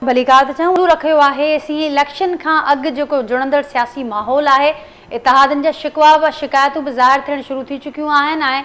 भलीकार चाहूँ रखियो आहे सी इलेक्शन खां अॻु जेको जुड़ंदड़ सियासी माहौल आहे इतिहादनि जा शिकवा व शिकायतूं बि ज़ाहिर थियण शुरू थी चुकियूं आहिनि ऐं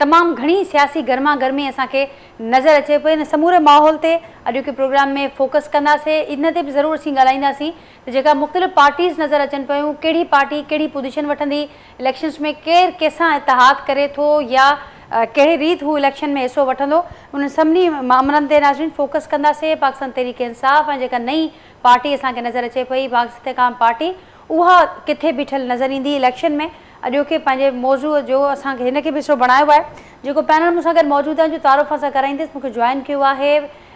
तमामु घणी सियासी गर्मा गर्मी असांखे नज़र अचे पई इन समूरे माहौल ते अॼु के प्रोग्राम में फोकस कंदासीं। इन ते बि ज़रूरु असीं ॻाल्हाईंदासीं त जेका मुख़्तलिफ़ पार्टीज़ नज़र अचनि पियूं कहिड़ी पार्टी कहिड़ी पोजीशन वठंदी इलेक्शन्स में केरु कंहिंसां इतिहाद करे थो या कहिड़ी रीत हू इलेक्शन में हिसो वठंदो उन सभिनी मामलनि ते नाज़रीन फोकस कंदासीं। पाकिस्तान तहरीक इंसाफ़ ऐं जेका नई पार्टी असांखे नज़र अचे पई पाकिस्तान इस्तेकाम पार्टी उहा किथे बीठल नज़र ईंदी इलेक्शन में। अॼोके पंहिंजे मौज़ू जो असांखे हिन खे बि हिसो बणायो आहे जेको पैनल मूंसां गॾु मौजूदु आहे जो तारुफ़ सां कराईंदसि मूंखे जॉइन कयो आहे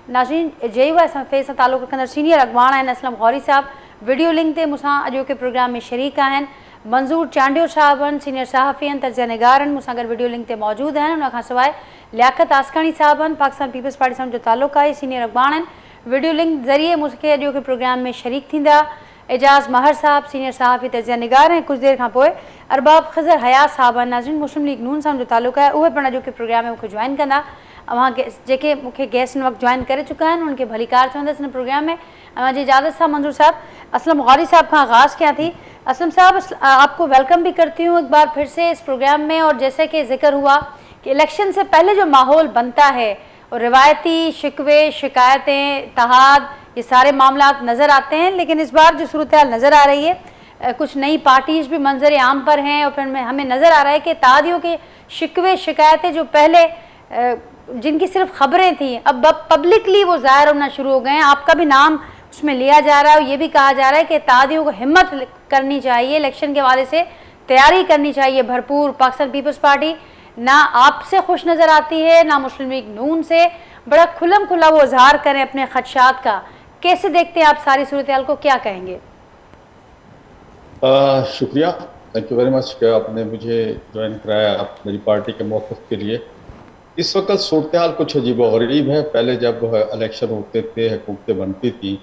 नाज़रीन JUI फेस सां तालुक़ रखंदड़ सीनियर अॻवान आहिनि असलम गौरी साहब। वीडियो लिंक ते मूंसां अॼोके प्रोग्राम में शरीक आहिनि मंज़ूर चांडियो साहब आहिनि सीनियर सहाफ़ी आहिनि तर्जुमा निगार आहिनि मूंसां गॾु वीडियो लिंक ते मौजूदु आहिनि। उन खां सवाइ लियाकत आसकानी साहब आहिनि पाकिस्तान पीपल्स पार्टी सां जो तालुक़ आहे सीनियर अॻवान आहिनि। वीडियो लिंक ज़रिए मूंखे अॼोके प्रोग्राम में शरीक थींदा एजाज़ महर साहब सीनियर सहाफ़ी तर्जुमा निगार ऐं कुझु देरि खां पोइ अरबाब ख़ज़र हयात साहब आहिनि नाज़रीन मुस्लिम लीग नून सां जो तालुक़ आहे उहे पिणु अॼोके प्रोग्राम में मूंखे जॉइन कंदा। अवां जेके मूंखे गेस्ट हिन वक़्तु जॉइन करे चुका आहिनि उनखे भलीकार चवंदसि हिन प्रोग्राम में। अवां जी इजाज़त सां मंजूर साहब असलम गौरी साहब का आगाज़ किया थी। असलम साहब आपको वेलकम भी करती हूँ एक बार फिर से इस प्रोग्राम में। और जैसे कि जिक्र हुआ कि इलेक्शन से पहले जो माहौल बनता है और रिवायती शिकवे शिकायतें इत्तेहाद ये सारे मामला नज़र आते हैं, लेकिन इस बार जो सूरत हाल नज़र आ रही है कुछ नई पार्टीज़ भी मंजर आम पर हैं और फिर हमें नज़र आ रहा है कि इत्तेहादियों के शिकवे शिकायतें जो पहले जिनकी सिर्फ खबरें थी अब पब्लिकली वो ज़ाहिर होना शुरू हो गए हैं। आपका भी नाम उसमें लिया जा रहा है और ये भी कहा जा रहा है कि इत्तेहादियों को हिम्मत करनी चाहिए, इलेक्शन के हवाले से तैयारी करनी चाहिए भरपूर। पाकिस्तान पीपल्स पार्टी ना आपसे खुश नज़र आती है ना मुस्लिम लीग नून से, बड़ा खुलम खुला वो इजहार करें अपने खदशात का। कैसे देखते हैं आप सारी सूरत हाल को, क्या कहेंगे? शुक्रिया, थैंक यू वेरी मच कि आपने मुझे ज्वाइन कराया आप मेरी पार्टी के मौक़िफ़ के लिए। इस वक्त सूरत हाल कुछ अजीब व गरीब है। पहले जब इलेक्शन होते थे हुकूमतें बनती थी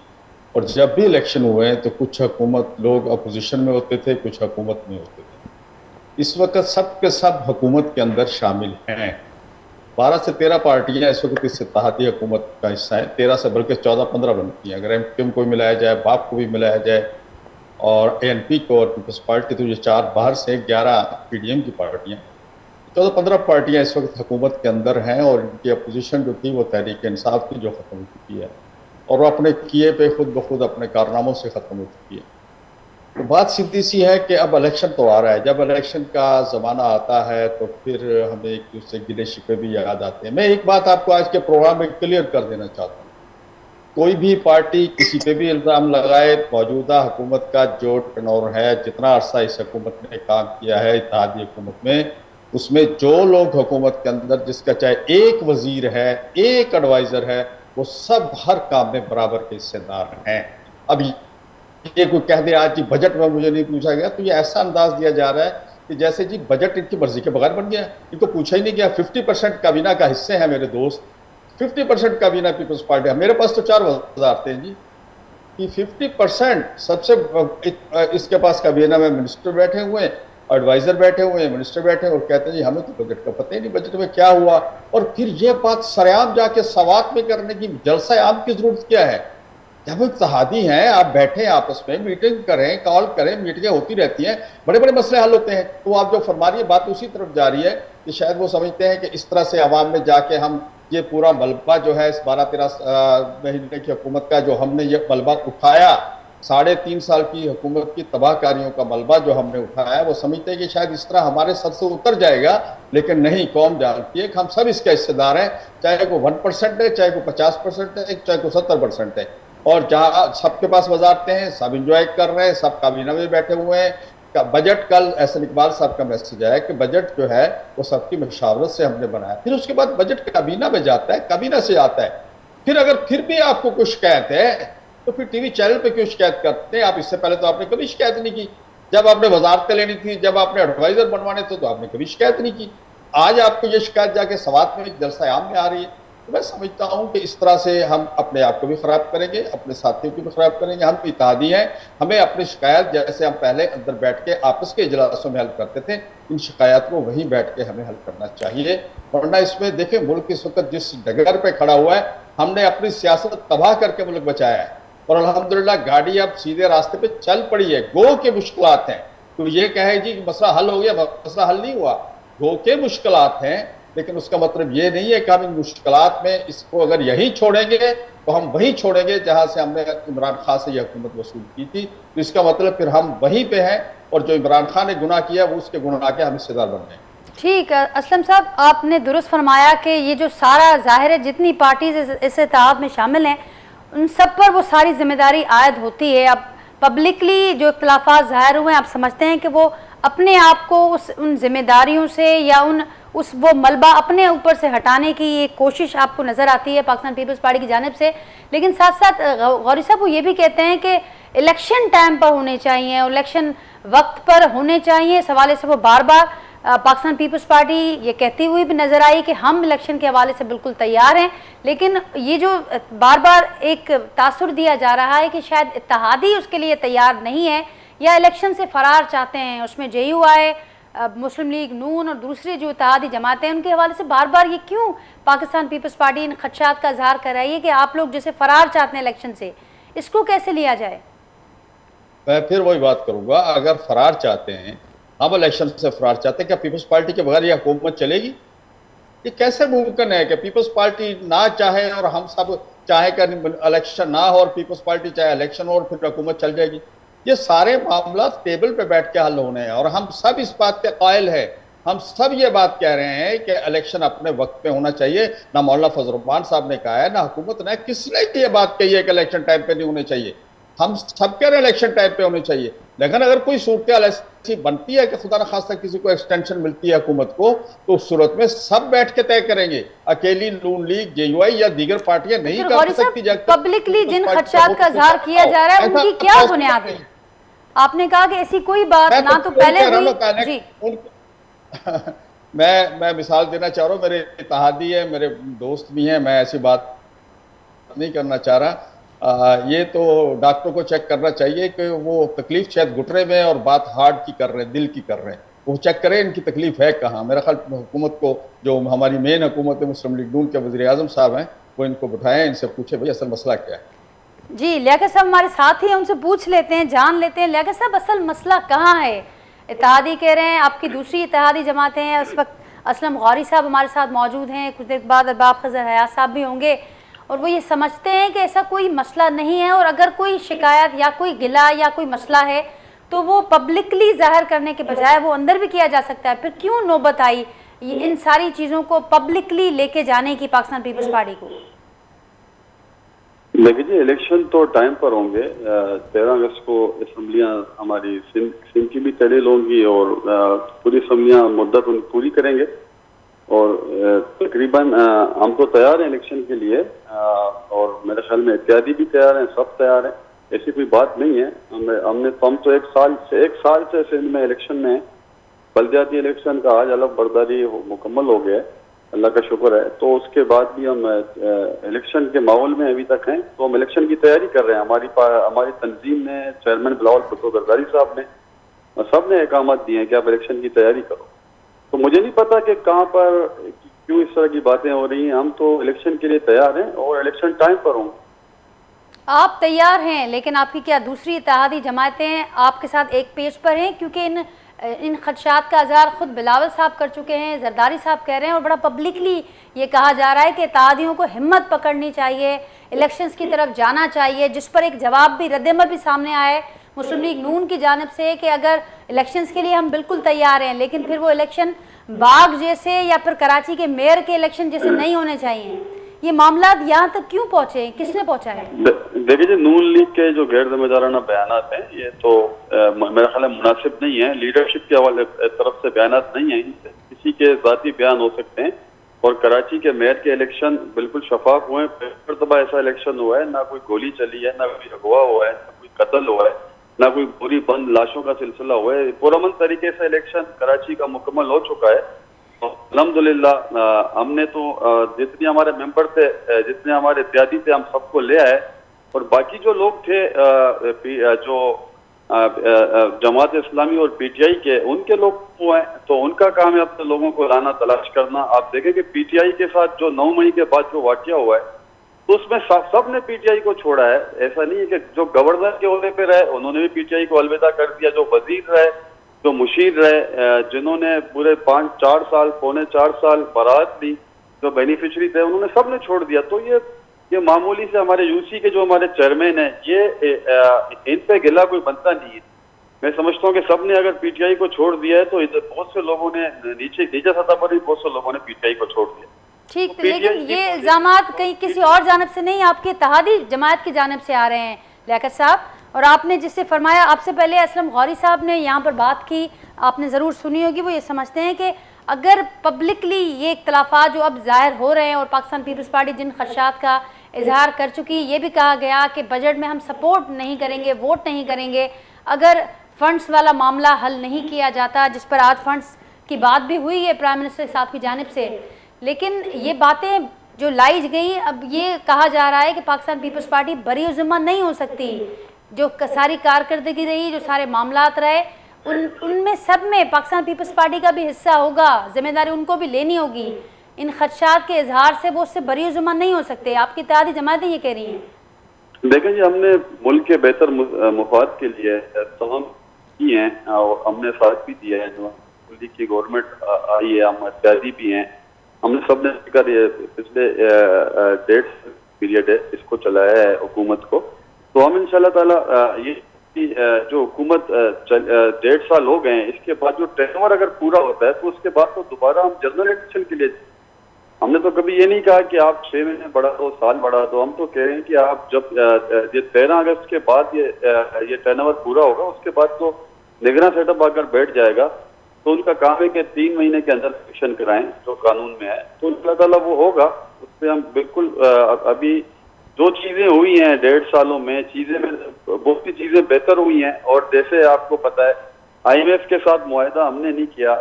और जब भी इलेक्शन हुए हैं तो कुछ हुकूमत लोग अपोजिशन में होते थे कुछ हुकूमत में होते थे। इस वक्त सब के सब हुकूमत के अंदर शामिल हैं। 12 से 13 पार्टियां इस वक्त इस इत्तेहादी हुकूमत का हिस्सा है। 13 से बल्कि 14-15 बनती हैं अगर MQM को मिलाया जाए, बाप को भी मिलाया जाए और ANP को और पीपल्स पार्टी, तो ये 4 बाहर से 11 PDM की पार्टियां, 14-15 पार्टियां इस वक्त हुकूमत के अंदर हैं और इनकी अपोजिशन जो थी वो तहरीक इंसाफ की जो ख़त्म हो चुकी है और वो अपने किए पे खुद ब खुद अपने कारनामों से ख़त्म हो चुकी है। तो बात सीधी सी है कि अब इलेक्शन तो आ रहा है, जब इलेक्शन का ज़माना आता है तो फिर हमें एक दूसरे गिले शिकवे भी याद आते हैं। मैं एक बात आपको आज के प्रोग्राम में क्लियर कर देना चाहता हूँ, कोई भी पार्टी किसी पे भी इल्ज़ाम लगाए, मौजूदा हुकूमत का जो टर्नओवर है, जितना अरसा इस हुकूमत ने काम किया है इत्तेहादी हुकूमत में, उसमें जो लोग हुकूमत के अंदर जिसका चाहे एक वजीर है एक एडवाइज़र है वो सब हर काम में बराबर के हिस्सेदार हैं। अब ये कोई कह दे आज जी बजट में मुझे नहीं पूछा गया तो ये ऐसा अंदाज दिया जा रहा है कि जैसे जी बजट इनकी मर्जी के बगैर बन गया, इनको पूछा ही नहीं गया। 50% काबीना का हिस्से हैं मेरे दोस्त, 50% काबीना पीपल्स पार्टी है। मेरे पास तो 4 वज़ारत हैं जी कि 50% सबसे इसके पास काबीना में मिनिस्टर बैठे हुए हैं, एडवाइजर बैठे हुए हैं, मिनिस्टर बैठे हैं और कहते हैं जी हमें तो बजट का पता ही नहीं बजट में क्या हुआ। और फिर ये बात सरेआम जाके सवात में करने की जलसा आम की जरूरत क्या है? जब इत्तेहादी हैं आप बैठे आपस में मीटिंग करें, कॉल करें, मीटिंगें होती रहती हैं, बड़े बड़े मसले हल होते हैं। तो आप जो फरमा रही है बात उसी तरफ जा रही है कि शायद वो समझते हैं कि इस तरह से अवाम में जाके हम ये पूरा मलबा जो है इस 12-13 महीने की हुकूमत का जो हमने ये मलबा उठाया, 3.5 साल की हुकूमत की तबाहकारियों का मलबा जो हमने उठाया, वो समझते हैं कि शायद इस तरह हमारे सर से उतर जाएगा। लेकिन नहीं, कौम जानती है कि हम सब इसके हिस्सेदार हैं, चाहे वो 1% है, चाहे वो 50% है, चाहे वो 70% है। और जहाँ सबके पास वजारतें हैं, सब इंजॉय कर रहे हैं, सब काबीना में बैठे हुए हैं। बजट कल एहसन इकबाल साहब का मैसेज आया कि बजट जो है वो सबकी मशावरत से हमने बनाया। फिर उसके बाद बजट काबीना में जाता है, काबीना से आता है। फिर अगर फिर भी आपको कुछ शिकायत है तो फिर टीवी चैनल पे क्यों शिकायत करते हैं? आप इससे पहले तो आपने कभी शिकायत नहीं की। जब आपने वजारतें लेनी थी, जब आपने एडवाइजर बनवाने थे तो आपने कभी शिकायत नहीं की। आज आपको ये शिकायत जाके सवात में जलसा आम में आ रही है। तो मैं समझता हूं कि इस तरह से हम अपने आप को भी खराब करेंगे, अपने साथियों को भी खराब करेंगे। हम इत्तेहादी हैं, हमें अपनी शिकायत जैसे हम पहले अंदर बैठ के आपस के इजलासों में हल करते थे, इन शिकायत को वहीं बैठ के हमें हल करना चाहिए। वरना इसमें देखें मुल्क इस वक्त जिस डगर पे खड़ा हुआ है, हमने अपनी सियासत तबाह करके मुल्क बचाया है। और अल्हम्दुलिल्लाह गाड़ी अब सीधे रास्ते पे चल पड़ी है। गो के मुश्किलात हैं, तो ये कहे जी कि मसला हल हो गया, मसला हल नहीं हुआ। गो के मुश्किलात हैं, लेकिन उसका मतलब ये नहीं है कि हम इन मुश्किलात में इसको अगर यही छोड़ेंगे तो हम वही छोड़ेंगे जहां से हमने इमरान खान से यह हुकूमत वसूल की थी। तो इसका मतलब फिर हम वहीं पे हैं, और जो इमरान खान ने गुनाह किया वो उसके गुनाह के हम हिस्सेदार बन गए। ठीक है असलम साहब, आपने दुरुस्त फरमाया कि ये जो सारा ज़ाहिर है जितनी पार्टीज इस इत्तेहाद में शामिल हैं उन सब पर वो सारी जिम्मेदारी आयद होती है। अब पब्लिकली जो इख्तिलाफात ज़ाहिर हुए हैं, आप समझते हैं कि वो अपने आप को उन जिम्मेदारियों से या वो मलबा अपने ऊपर से हटाने की ये कोशिश आपको नज़र आती है पाकिस्तान पीपल्स पार्टी की जानिब से। लेकिन साथ साथ गौरी साहब वो ये भी कहते हैं कि इलेक्शन टाइम पर होने चाहिए, इलेक्शन वक्त पर होने चाहिए। इस हवाले से वो बार बार पाकिस्तान पीपल्स पार्टी ये कहती हुई भी नज़र आई कि हम इलेक्शन के हवाले से बिल्कुल तैयार हैं। लेकिन ये जो बार बार एक तासुर दिया जा रहा है कि शायद इत्तेहादी उसके लिए तैयार नहीं है या इलेक्शन से फरार चाहते हैं, उसमें JUI, मुस्लिम लीग नून और दूसरी जो इत्तेहादी जमातें हैं उनके हवाले से बार बार ये क्यों पाकिस्तान पीपल्स पार्टी इन खदशात का इजहार कर रही है कि आप लोग जैसे फरार चाहते हैं इलेक्शन से, इसको कैसे लिया जाए? मैं फिर वही बात करूंगा, अगर फरार चाहते हैं, हम इलेक्शन से फरार चाहते हैं, क्या पीपल्स पार्टी के बगैर यह हुकूमत चलेगी? ये कैसे मुमकिन है कि पीपल्स पार्टी ना चाहे और हम सब चाहे कि इलेक्शन ना हो, और पीपल्स पार्टी चाहे इलेक्शन हो और फिर हुकूमत चल जाएगी? ये सारे मामला टेबल पे बैठ के हल होने हैं, और हम सब इस बात के कायल है। हम सब ये बात कह रहे हैं कि इलेक्शन अपने वक्त पे होना चाहिए। ना मौलाना फजल रहमान साहब ने कहा है, ना हुकूमत ने, किसने ये बात कही है कि इलेक्शन टाइम पे नहीं होने चाहिए? हम सब कह रहे हैं इलेक्शन टाइम पे होने चाहिए। लेकिन अगर कोई सूरत ऐसी बनती है कि खुदा न खास्ता किसी को एक्सटेंशन मिलती है हुकूमत को, तो उस सूरत में सब बैठ के तय करेंगे। अकेली नून लीग, JUI या दीगर पार्टियां नहीं कर सकती। पब्लिकली जिन खदशात का इजहार किया जा रहा है उनकी क्या बुनियाद है? आपने कहा कि ऐसी कोई बात ना तो पहले हुई जी। मैं मिसाल देना चाह रहा हूँ, मेरे इत्तेहादी है, मेरे दोस्त भी हैं, मैं ऐसी बात नहीं करना चाह रहा। ये तो डॉक्टर को चेक करना चाहिए कि वो तकलीफ शायद घुटने में और बात हार्ट की कर रहे हैं, दिल की कर रहे हैं, वो चेक करें इनकी तकलीफ है कहाँ। मेरा ख्याल हुकूमत को, जो हमारी मेन हुकूमत है, मुस्लिम लीग नून के वज़ीर आज़म साहब हैं, वो इनको बिठाएं, इनसे पूछे भाई असल मसला क्या है। जी लियाकत साहब हमारे साथ ही हैं, उनसे पूछ लेते हैं, जान लेते हैं। लियाकत साहब असल मसला कहाँ है? इत्तेहादी कह रहे हैं, आपकी दूसरी इत्तेहादी जमातें हैं, उस वक्त असलम गौरी साहब हमारे साथ मौजूद हैं, कुछ देर बाद अरबाब खज़र हयात साहब भी होंगे, और वो ये समझते हैं कि ऐसा कोई मसला नहीं है, और अगर कोई शिकायत या कोई गिला या कोई मसला है तो वो पब्लिकली जाहिर करने के बजाय वो अंदर भी किया जा सकता है। फिर क्यों नौबत आई इन सारी चीज़ों को पब्लिकली लेके जाने की पाकिस्तान पीपल्स पार्टी को? देखिए जी, इलेक्शन तो टाइम पर होंगे। 13 अगस्त को असम्बलियाँ हमारी सिंध की भी तहलील होंगी और पूरी असम्बलियाँ मुद्दत उनकी पूरी करेंगे, और तकरीबन हम तो तैयार हैं इलेक्शन के लिए, और मेरे ख्याल में इत्यादि भी तैयार हैं, सब तैयार हैं, ऐसी कोई बात नहीं है। हम तो एक साल से सिंध में इलेक्शन में, बल्दियाती इलेक्शन का आज अलग बर्दारी मुकम्मल हो गया है, अल्लाह का शुक्र है। तो उसके बाद भी हम इलेक्शन के माहौल में अभी तक हैं, तो हम इलेक्शन की तैयारी कर रहे हैं। हमारी तंजीम ने, चेयरमैन बिलावल भुट्टो जरदारी साहब ने, सब ने अहकामात दिए हैं कि आप इलेक्शन की तैयारी करो। तो मुझे नहीं पता कि कहाँ पर क्यों इस तरह की बातें हो रही हैं। हम तो इलेक्शन के लिए तैयार हैं और इलेक्शन टाइम पर होंगे। आप तैयार हैं, लेकिन आपकी क्या दूसरी इत्तेहादी जमातें आपके साथ एक पेज पर हैं? क्योंकि इन खदशात का इजहार खुद बिलावल साहब कर चुके हैं, जरदारी साहब कह रहे हैं, और बड़ा पब्लिकली ये कहा जा रहा है कि इत्तेहादियों को हिम्मत पकड़नी चाहिए, इलेक्शंस की तरफ जाना चाहिए, जिस पर एक जवाब भी, रद्द-ए-अमल भी सामने आया है मुस्लिम लीग नून की जानिब से कि अगर इलेक्शंस के लिए हम बिल्कुल तैयार हैं, लेकिन फिर वो इलेक्शन बाग जैसे या फिर कराची के मेयर के इलेक्शन जैसे नहीं होने चाहिए। ये मामला यहाँ तक क्यों पहुँचे, किसने पहुँचा है? देखिए जी, नून लीग के जो गैर जिम्मेदाराना बयानात हैं, ये तो मेरा ख्याल है मुनासिब नहीं है, लीडरशिप के हवाले तरफ से बयानात नहीं है, किसी के जाती बयान हो सकते हैं। और कराची के मेयर के इलेक्शन बिल्कुल शफाफ हुए, दफा ऐसा इलेक्शन हुआ है, ना कोई गोली चली है, ना कोई अगवा हुआ है, ना कोई कत्ल हुआ है, ना कोई पूरी बंद लाशों का सिलसिला हुआ है। पुरअमन तरीके से इलेक्शन कराची का मुकम्मल हो चुका है। अल्हम्दुलिल्लाह हमने तो जितने हमारे मेंबर थे, जितने हमारे इत्यादी थे, हम सबको ले आए, और बाकी जो लोग थे जो जमात इस्लामी और PTI के, उनके लोग वो हैं, तो उनका काम है अपने लोगों को लाना, तलाश करना। आप देखें कि PTI के साथ जो 9 मई के बाद जो वाकया हुआ है, तो उसमें सब ने पीटीआई को छोड़ा है। ऐसा नहीं है कि जो गवर्नर के ओहदे पे रहे उन्होंने भी पीटीआई को अलविदा कर दिया, जो वजीर रहे, जो मुशीर रहे, जिन्होंने पूरे 5-4 साल, पौने 4 साल बारात ली, जो बेनिफिशरी थे, उन्होंने सब ने छोड़ दिया। तो ये मामूली से हमारे यूसी के जो हमारे चेयरमैन है, ये इन पे गिला कोई बनता नहीं है। मैं समझता हूँ कि सब ने अगर पीटीआई को छोड़ दिया है तो इधर बहुत से लोगों ने नीचे सतह पर भी बहुत से लोगों ने पीटीआई को छोड़ दिया। ठीक, लेकिन ये इल्जामात कहीं किसी और जानब से नहीं, आपके इत्तेहादी जमात की जानब से आ रहे हैं लियाकत साहब। और आपने जिससे फरमाया, आपसे पहले असलम गौरी साहब ने यहाँ पर बात की, आपने ज़रूर सुनी होगी। वो ये समझते हैं कि अगर पब्लिकली ये इख्तलाफात जो अब ज़ाहिर हो रहे हैं और पाकिस्तान पीपल्स पार्टी जिन खदशात का इजहार कर चुकी, ये भी कहा गया कि बजट में हम सपोर्ट नहीं करेंगे, वोट नहीं करेंगे अगर फंड्स वाला मामला हल नहीं किया जाता, जिस पर आज फंड्स की बात भी हुई है प्राइम मिनिस्टर साहब की जानिब से। लेकिन ये बातें जो लाई गई, अब ये कहा जा रहा है कि पाकिस्तान पीपल्स पार्टी बरी ज़िम्मा नहीं हो सकती। जो सारी कारकर्दगी रही, जो सारे मामलात रहे, उनमें सब में पाकिस्तान पीपल्स पार्टी का भी हिस्सा होगा, जिम्मेदारी उनको भी लेनी होगी। इन खदशात के इजहार से वो उससे बरी ज़िम्मा नहीं हो सकते। आपकी इत्तेहादी जमातें ये कह रही हैं। देखें जी, हमने मुल्क के बेहतर मुफाद के लिए तमाम की हैं और हमने साथ भी दिया है। जो मुल्क की गवर्नमेंट आई है, हम इत्यादि भी हैं, हमने सब ने मिलकर ये पिछले 1.5 पीरियड है इसको चलाया है हुकूमत को। तो हम इंशाल्लाह ताला ये जो हुकूमत 1.5 साल हो गए हैं, इसके बाद जो टेनओवर अगर पूरा होता है तो उसके बाद तो दोबारा हम जनरल इलेक्शन के लिए, हमने तो कभी ये नहीं कहा कि आप 6 महीने बढ़ा दो, साल बढ़ा दो। हम तो कह रहे हैं कि आप जब ये 13 अगस्त के बाद ये टेनओवर पूरा होगा, उसके बाद तो निगरान सेटअप अगर बैठ जाएगा तो उनका काम है कि 3 महीने के अंदर इलेक्शन कराएं, जो कानून में है। तो इंशाल्लाह ताला वो होगा, उससे हम बिल्कुल अभी जो चीजें हुई हैं 1.5 सालों में, चीजें में बहुत सी चीजें बेहतर हुई हैं। और जैसे आपको पता है, IMF के साथ मुआहदा हमने नहीं किया,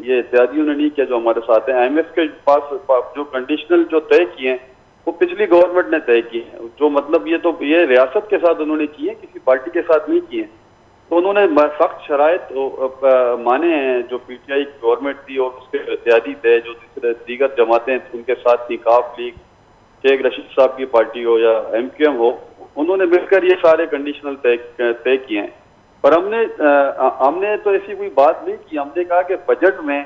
ये इत्यादियों ने नहीं किया जो हमारे साथ हैं। IMF के पास जो कंडीशनल जो तय किए हैं वो पिछली गवर्नमेंट ने तय किए हैं, जो मतलब ये रियासत के साथ उन्होंने किए, किसी पार्टी के साथ नहीं किए। तो उन्होंने सख्त शराइत माने हैं जो पीटीआई गवर्नमेंट थी और उसके इत्यादि थे, जो दीगर जमातें उनके साथ थी, काफ लीग, शेख रशीद साहब की पार्टी हो या MQM हो, उन्होंने मिलकर ये सारे कंडीशनल तय किए हैं। पर हमने तो ऐसी कोई बात नहीं की। हमने कहा कि बजट में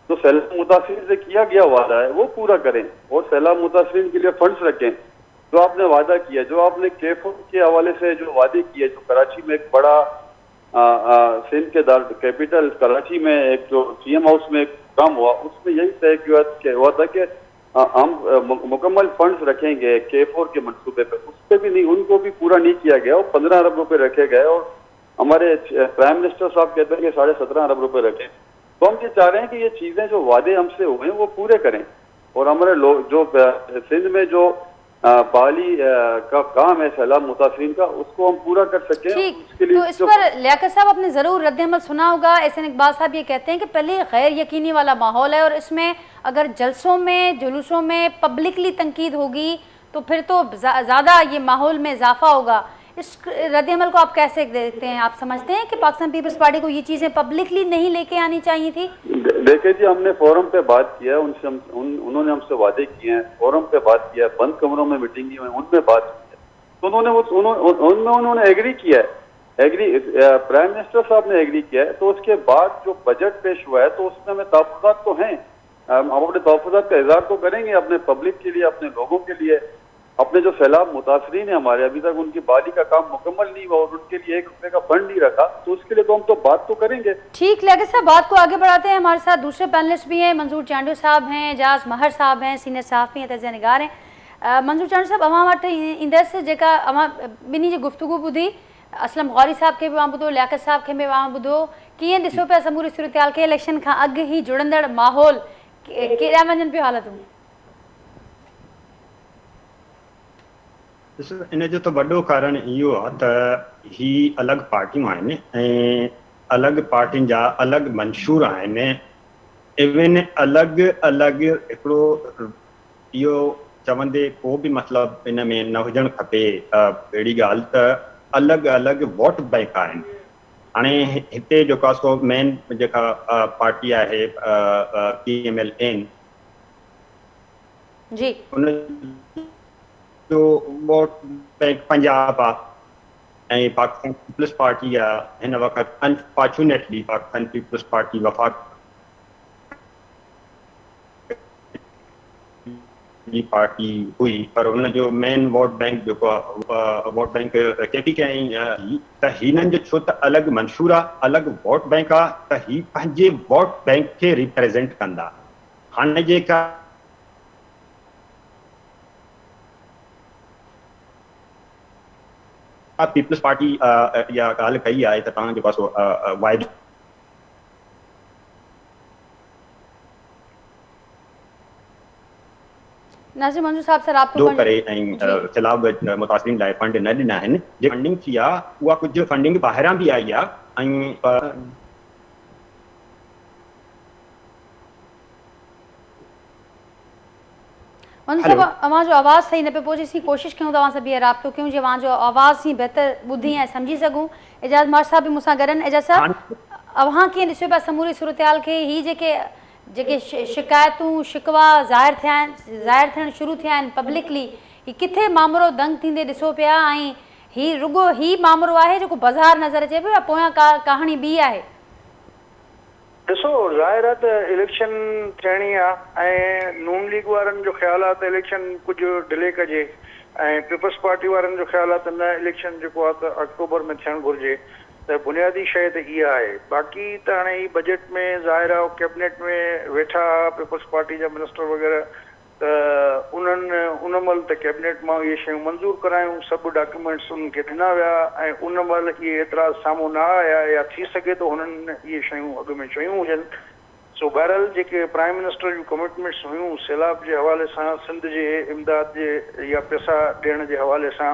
जो सैलाब मुतासिरीन से किया गया वादा है वो पूरा करें और सैलाब मुतासिरीन के लिए फंड्स रखें। जो आपने वादा किया, जो आपने केफो के हवाले से जो वादे किए, जो कराची में एक बड़ा सिंध के कैपिटल कराची में एक जो CM हाउस में काम हुआ, उसमें यही तय हुआ था कि हम मुकम्मल फंड्स रखेंगे K4 के मंसूबे पे। उस पर भी नहीं, उनको भी पूरा नहीं किया गया। और 15 अरब रुपए रखे गए और हमारे प्राइम मिनिस्टर साहब कहते हैं कि 17.5 अरब रुपए रखें। तो हम ये चाह रहे हैं कि ये चीजें जो वादे हमसे हुए हैं वो पूरे करें और हमारे लोग जो सिंध में जो बहाली का काम है सैलाब मुतासिरीन का, उसको हम पूरा कर सकें। उसके लिए तो इस पर लियाकत साहब आपने ज़रूर रद्द-ए-अमल सुना होगा। एहसन इकबाल साहब ये कहते हैं कि पहले गैर यकीनी वाला माहौल है और इसमें अगर जलसों में, जुलूसों में पब्लिकली तनकीद होगी तो फिर तो ज़्यादा ये माहौल में इजाफा होगा। इस रद्द-ए-अमल को आप कैसे देखते हैं? आप समझते हैं कि पाकिस्तान पीपल्स पार्टी को ये चीज़ें पब्लिकली नहीं लेके आनी चाहिए थी? देखिए जी, हमने फोरम पे बात किया, उनसे उन्होंने हमसे वादे किए हैं, फोरम पे बात किया, बंद कमरों में मीटिंग हुई, उनमें बात की है, तो उन्होंने एग्री किया है। प्राइम मिनिस्टर साहब ने एग्री किया है। तो उसके बाद जो बजट पेश हुआ है तो उसमें हमें तहफ़्फ़ुज़ात तो हैं, हम अपने तहफ़्फ़ुज़ात का इज़हार तो करेंगे अपने पब्लिक के लिए, अपने लोगों के लिए। अपने जो सैलाब मुतासरीन है हमारे, अभी तक उनकी बहाली का काम मुकम्मल नहीं हुआ और उनके लिए 1 रुपये का फंड नहीं रखा, तो उसके लिए तो हम तो बात तो करेंगे। ठीक, लियाकत साहब बात को आगे बढ़ाते हैं। हमारे साथ दूसरे पैनलिस्ट भी हैं, मंजूर चांडू साहब हैं, एजाज महर साहब हैं, सीनियर सहाफ़ी हैं, तजिया निगार हैं। मंजूर चांडू साहब, अवां वटि ईंदड़ से जेका अवां ॿिन्ही जी गुफ्तगू ॿुधी, असलम गौरी साहब खे बि वां ॿुधो, लियाकत साहब खे बि वां ॿुधो, कीअं ॾिसो पिया समूरी सूरत-हाल खे? इलेक्शन खां अॻु ई जुड़ंदड़ माहौल केॾां वञनि पियूं हालतूं? इन जो तो वॾो कारण इहो आहे त ही अलॻि पार्टियूं आहिनि ऐं अलॻि पार्टियुनि जा अलॻि मंशूर आहिनि। इवन अलॻि अलॻि हिकिड़ो इहो चवंदे को बि मतिलबु इन में न हुजणु खपे अहिड़ी ॻाल्हि त अलॻि अलॻि वोट बैंक आहिनि। हाणे हिते जेको आहे सो मेन जेका पार्टी आहे PMLN जी, उन जो वोट बैंक पंजाब आहे ऐं पाकिस्तान पीपल्स पार्टी आहे हिन वक़्तु अनफॉर्चुनेटली पाकिस्तान पीपल्स पार्टी वफ़ाक़ जी पार्टी हुई पर उनजो मेन वोट बैंक जेको आहे वोट बैंक केपी कयईं त हिननि जो छो त अलॻि मंशूर आहे अलॻि वोट बैंक आहे त ही पंहिंजे वोट बैंक खे रिप्रेज़ेंट कंदा हाणे जेका पीपल्स पार्टी इहा ॻाल्हि कई आहे त तव्हां जेको आहे वाइदो नाज़िर मंजूर साहब से राब्तो जो करे ऐं चलाव मुतासिरीन लाइ फंड न ॾिना आहिनि जे फंडिंग थी आहे उहा कुझु फंडिंग ॿाहिरां बि आई आहे ऐं मंजूर साहब अवां जो आवाज़ सही न पे पहुचे सी कोशिश कयूं तव्हां सां बि राब्तो कयूं जे अवां जो आवाज़ सी बेहतर ॿुधी ऐं सम्झी सघूं एजाज़ मार साहब बि मूंसां गॾु आहिनि एजाज़ साहब अवां कीअं ॾिसो पिया समूरी सूरत-हाल खे ही जेके शिकायतूं शिकवा ज़ाहिर थियणु शुरू थिया आहिनि पब्लिकली ही किथे मामलो दंग थींदे ॾिसो पिया ऐं ही रुगो ही मामलो आहे जेको बाज़ार नज़र अचे पियो पोयां कहाणी ॿी आहे ॾिसो ज़ाहिर आहे त इलेक्शन थियणी आहे ऐं नून लीग वारनि जो ख़्यालु आहे त इलेक्शन कुझु डिले कजे ऐं पीपल्स पार्टी वारनि जो ख़्यालु आहे त न इलेक्शन जेको आहे त अक्टूबर में थियणु घुरिजे त बुनियादी शइ त इहा आहे बाक़ी त हाणे ही बजट में ज़ाहिर आहे कैबिनेट में वेठा पीपल्स पार्टी जा मिनिस्टर वग़ैरह त उन महिल त कैबिनेट मां इहे शयूं मंज़ूर करायूं सभु डॉक्यूमेंट्स उन्हनि खे ॾिना विया ऐं उन महिल इहे एतिरा साम्हूं न आया या थी सघे थो हुननि इहे शयूं अॻु में चयूं हुजनि सो बहरहाल जेके प्राइम मिनिस्टर जूं कमिटमेंट्स हुयूं सैलाब जे हवाले सां सिंध जे इमदाद जे या पैसा ॾियण जे हवाले सां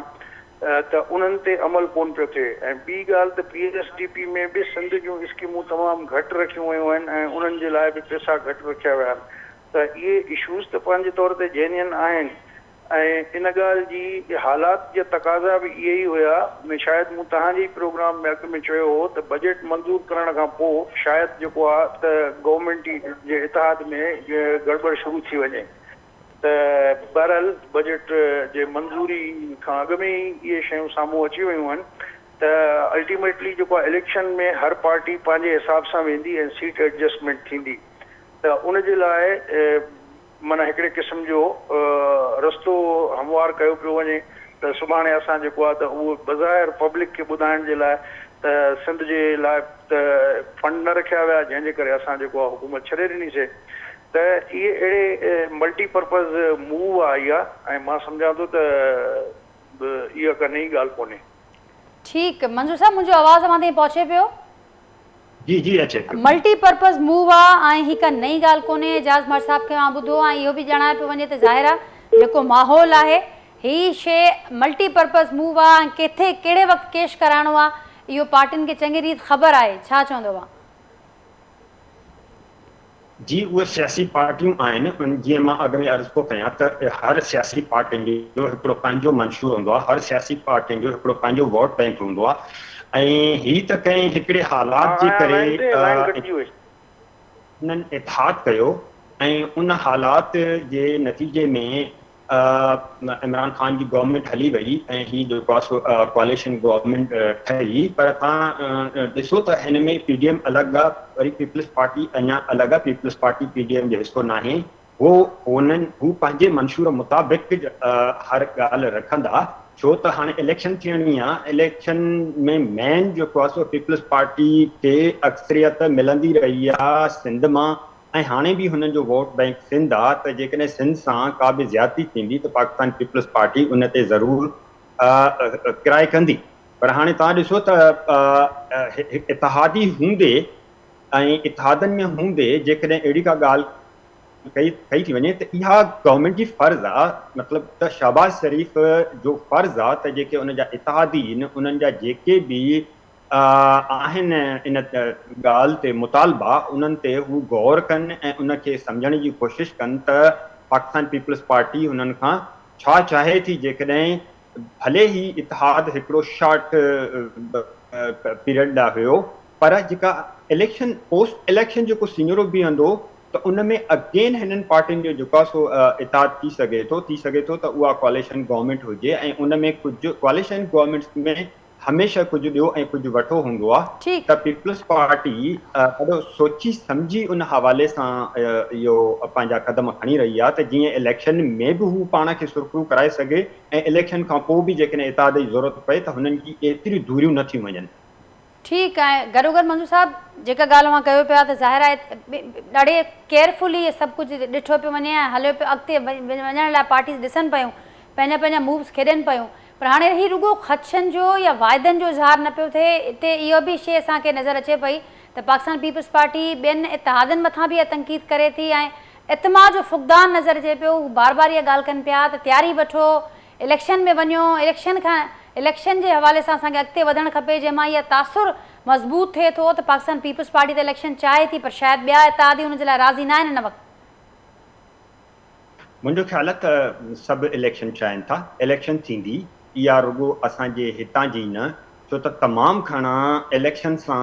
त उन्हनि ते अमल कोन पियो थिए ऐं ॿी ॻाल्हि त PSDP में बि सिंध जूं स्कीमूं तमामु घटि रखियूं वियूं आहिनि ऐं उन्हनि जे लाइ बि पैसा घटि रखिया विया आहिनि त इहे इशूज़ त पंहिंजे तौर ते जेन्युइन आहिनि ऐं इन ॻाल्हि जी हालात जा तक़ाज़ा बि इहे ई हुया शायदि मूं तव्हांजे ई प्रोग्राम में अॻु में चयो हो त बजट मंज़ूर करण खां पोइ शायदि जेको आहे त गवर्नमेंट जे इतिहाद में गड़बड़ शुरू थी वञे त बहरहाल बजट जे मंज़ूरी खां अॻु में ई इहे शयूं साम्हूं अची वियूं आहिनि त अल्टीमेटली जेको आहे इलेक्शन में हर पार्टी पंहिंजे हिसाब सां वेंदी ऐं सीट एडजस्टमेंट थींदी त उनजे लाइ माना हिकिड़े क़िस्म जो रस्तो हमवार कयो पियो वञे त सुभाणे असां जेको आहे त उहो बज़ाहिर पब्लिक खे ॿुधाइण जे लाइ त सिंध जे लाइ त फंड न रखिया विया जंहिंजे करे असां जेको आहे हुकूमत छॾे ॾिनीसीं त इहे अहिड़े मल्टीपर्पज़ मूव आहे इहा ऐं मां सम्झां थो त इहा का नई ॻाल्हि कोन्हे ठीकु मंजूर साहब मुंहिंजो आवाज़ अवां ताईं पहुचे पियो जी जी अचे मल्टीपर्पज़ मूव आहे ऐं ही का नई ॻाल्हि कोन्हे एजाज़ मर साहब खे मां ॿुधो ऐं इहो बि ॼाणाए पियो वञे त ज़ाहिर आहे जेको माहौल आहे ही शइ मल्टीपर्पज़ मूव आहे ऐं किथे कहिड़े वक़्तु केश कराइणो आहे इहो पार्टियुनि खे चङी रीति ख़बर आहे छा चवंदो आहे जी उहे सियासी पार्टियूं आहिनि जीअं मां अॻु में अर्ज़ु थो कयां त हर सियासी पार्टियुनि जो हिकिड़ो पंहिंजो मंशूर हूंदो आहे हर सियासी पार्टियुनि जो हिकिड़ो पंहिंजो वोट बैंक हूंदो आहे ऐं ही त कंहिं हिकिड़े हालात जे करे उन्हनि इतिहाद कयो ऐं उन हालात जे नतीजे में इमरान ख़ान जी गवर्नमेंट हली वई ऐं ही जेको आहे कोalition गवर्नमेंट ठही पर तव्हां ॾिसो त हिन में PDM अलॻि आहे वरी पीपल्स पार्टी अञा अलॻि आहे पीपल्स पार्टी PDM जो हिसो न आहे हू पंहिंजे मंशूर मुताबिक़ हर ॻाल्हि रखंदा छो त हाणे इलेक्शन थियणी आहे इलेक्शन में मेन जेको आहे सो पीपल्स पार्टी खे अक्सरियत मिलंदी रही आहे सिंध मां ऐं हाणे बि हुननि जो वोट बैंक सिंध आहे त जेकॾहिं सिंध सां का बि ज़्यादती थींदी त पाकिस्तान पीपल्स पार्टी उन ते ज़रूरु किराए कंदी पर हाणे तव्हां ॾिसो त इतिहादी हूंदे ऐं इतिहादनि में हूंदे जेकॾहिं अहिड़ी का ॻाल्हि कई थी वञे त इहा गवर्नमेंट जी फ़र्ज़ु आहे मतिलबु त शहबाज़ शरीफ़ जो फ़र्ज़ु आहे त जेके उन जा इतिहादी आहिनि उन्हनि जा जेके बि आहिनि इन ॻाल्हि ते मुतालबा उन्हनि ते हू गौर कनि ऐं उनखे सम्झण जी कोशिशि कनि त पाकिस्तान पीपल्स पार्टी हुननि खां छा चाहे थी जेकॾहिं भले ई इतिहाद हिकिड़ो शॉर्ट पीरियड लाइ हुयो पर जेका इलेक्शन पोस्ट इलेक्शन जेको सीनियरो बीहंदो त उन में अगेन हिननि पार्टियुनि जो जेको आहे सो इताद थी सघे थो त उहा कॉलिशन गवर्नमेंट हुजे ऐं उन में कुझु कॉलिशन गवर्नमेंट्स में हमेशह कुझु ॾियो ऐं कुझु वठो हूंदो आहे ठीकु। त पीपल्स पार्टी ॾाढो सोची सम्झी उन हवाले सां इहो पंहिंजा क़दम खणी रही आहे त जीअं इलेक्शन में बि हू पाण खे सुरखरू कराए सघे ऐं इलेक्शन खां पोइ बि जेकॾहिं इताद जी ज़रूरत पए त हुननि जी एतिरी दूरियूं न थियूं वञनि। ठीकु आहे गरोगर मंजू साहब जेका ॻाल्हि मां कयो पिया त ज़ाहिर आहे ॾाढे केयरफुली इहे सभु कुझु ॾिठो पियो वञे ऐं हलियो पियो अॻिते वञण लाइ पार्टीज़ ॾिसनि पियूं पंहिंजा पंहिंजा मूव्स खेॾनि पियूं पर हाणे ही रुॻो ख़दशनि जो या वाइदनि जो इज़हार न पियो थिए हिते इहो बि शइ असांखे नज़र अचे पई त पाकिस्तान पीपल्स पार्टी ॿियनि इतिहादनि मथां बि तनक़ीद करे थी ऐं इतमाद जो फुक़दान नज़र अचे पियो बार बार इहा ॻाल्हि कनि पिया त तयारी वठो इलेक्शन में वञो इलेक्शन जे हवाले सां असांखे अॻिते वधणु खपे जंहिंमां इहा तासुर मज़बूत थिए थो त पाकिस्तान पीपल्स पार्टी त इलेक्शन चाहे थी पर शायदि ॿिया इतिहादी हुन जे लाइ राज़ी न आहिनि हिन वक़्तु। मुंहिंजो ख़्यालु आहे त सभु इलेक्शन चाहिनि था इलेक्शन थींदी इहा रुॻो असांजे हितां जी न छो त तमामु घणा इलेक्शन सां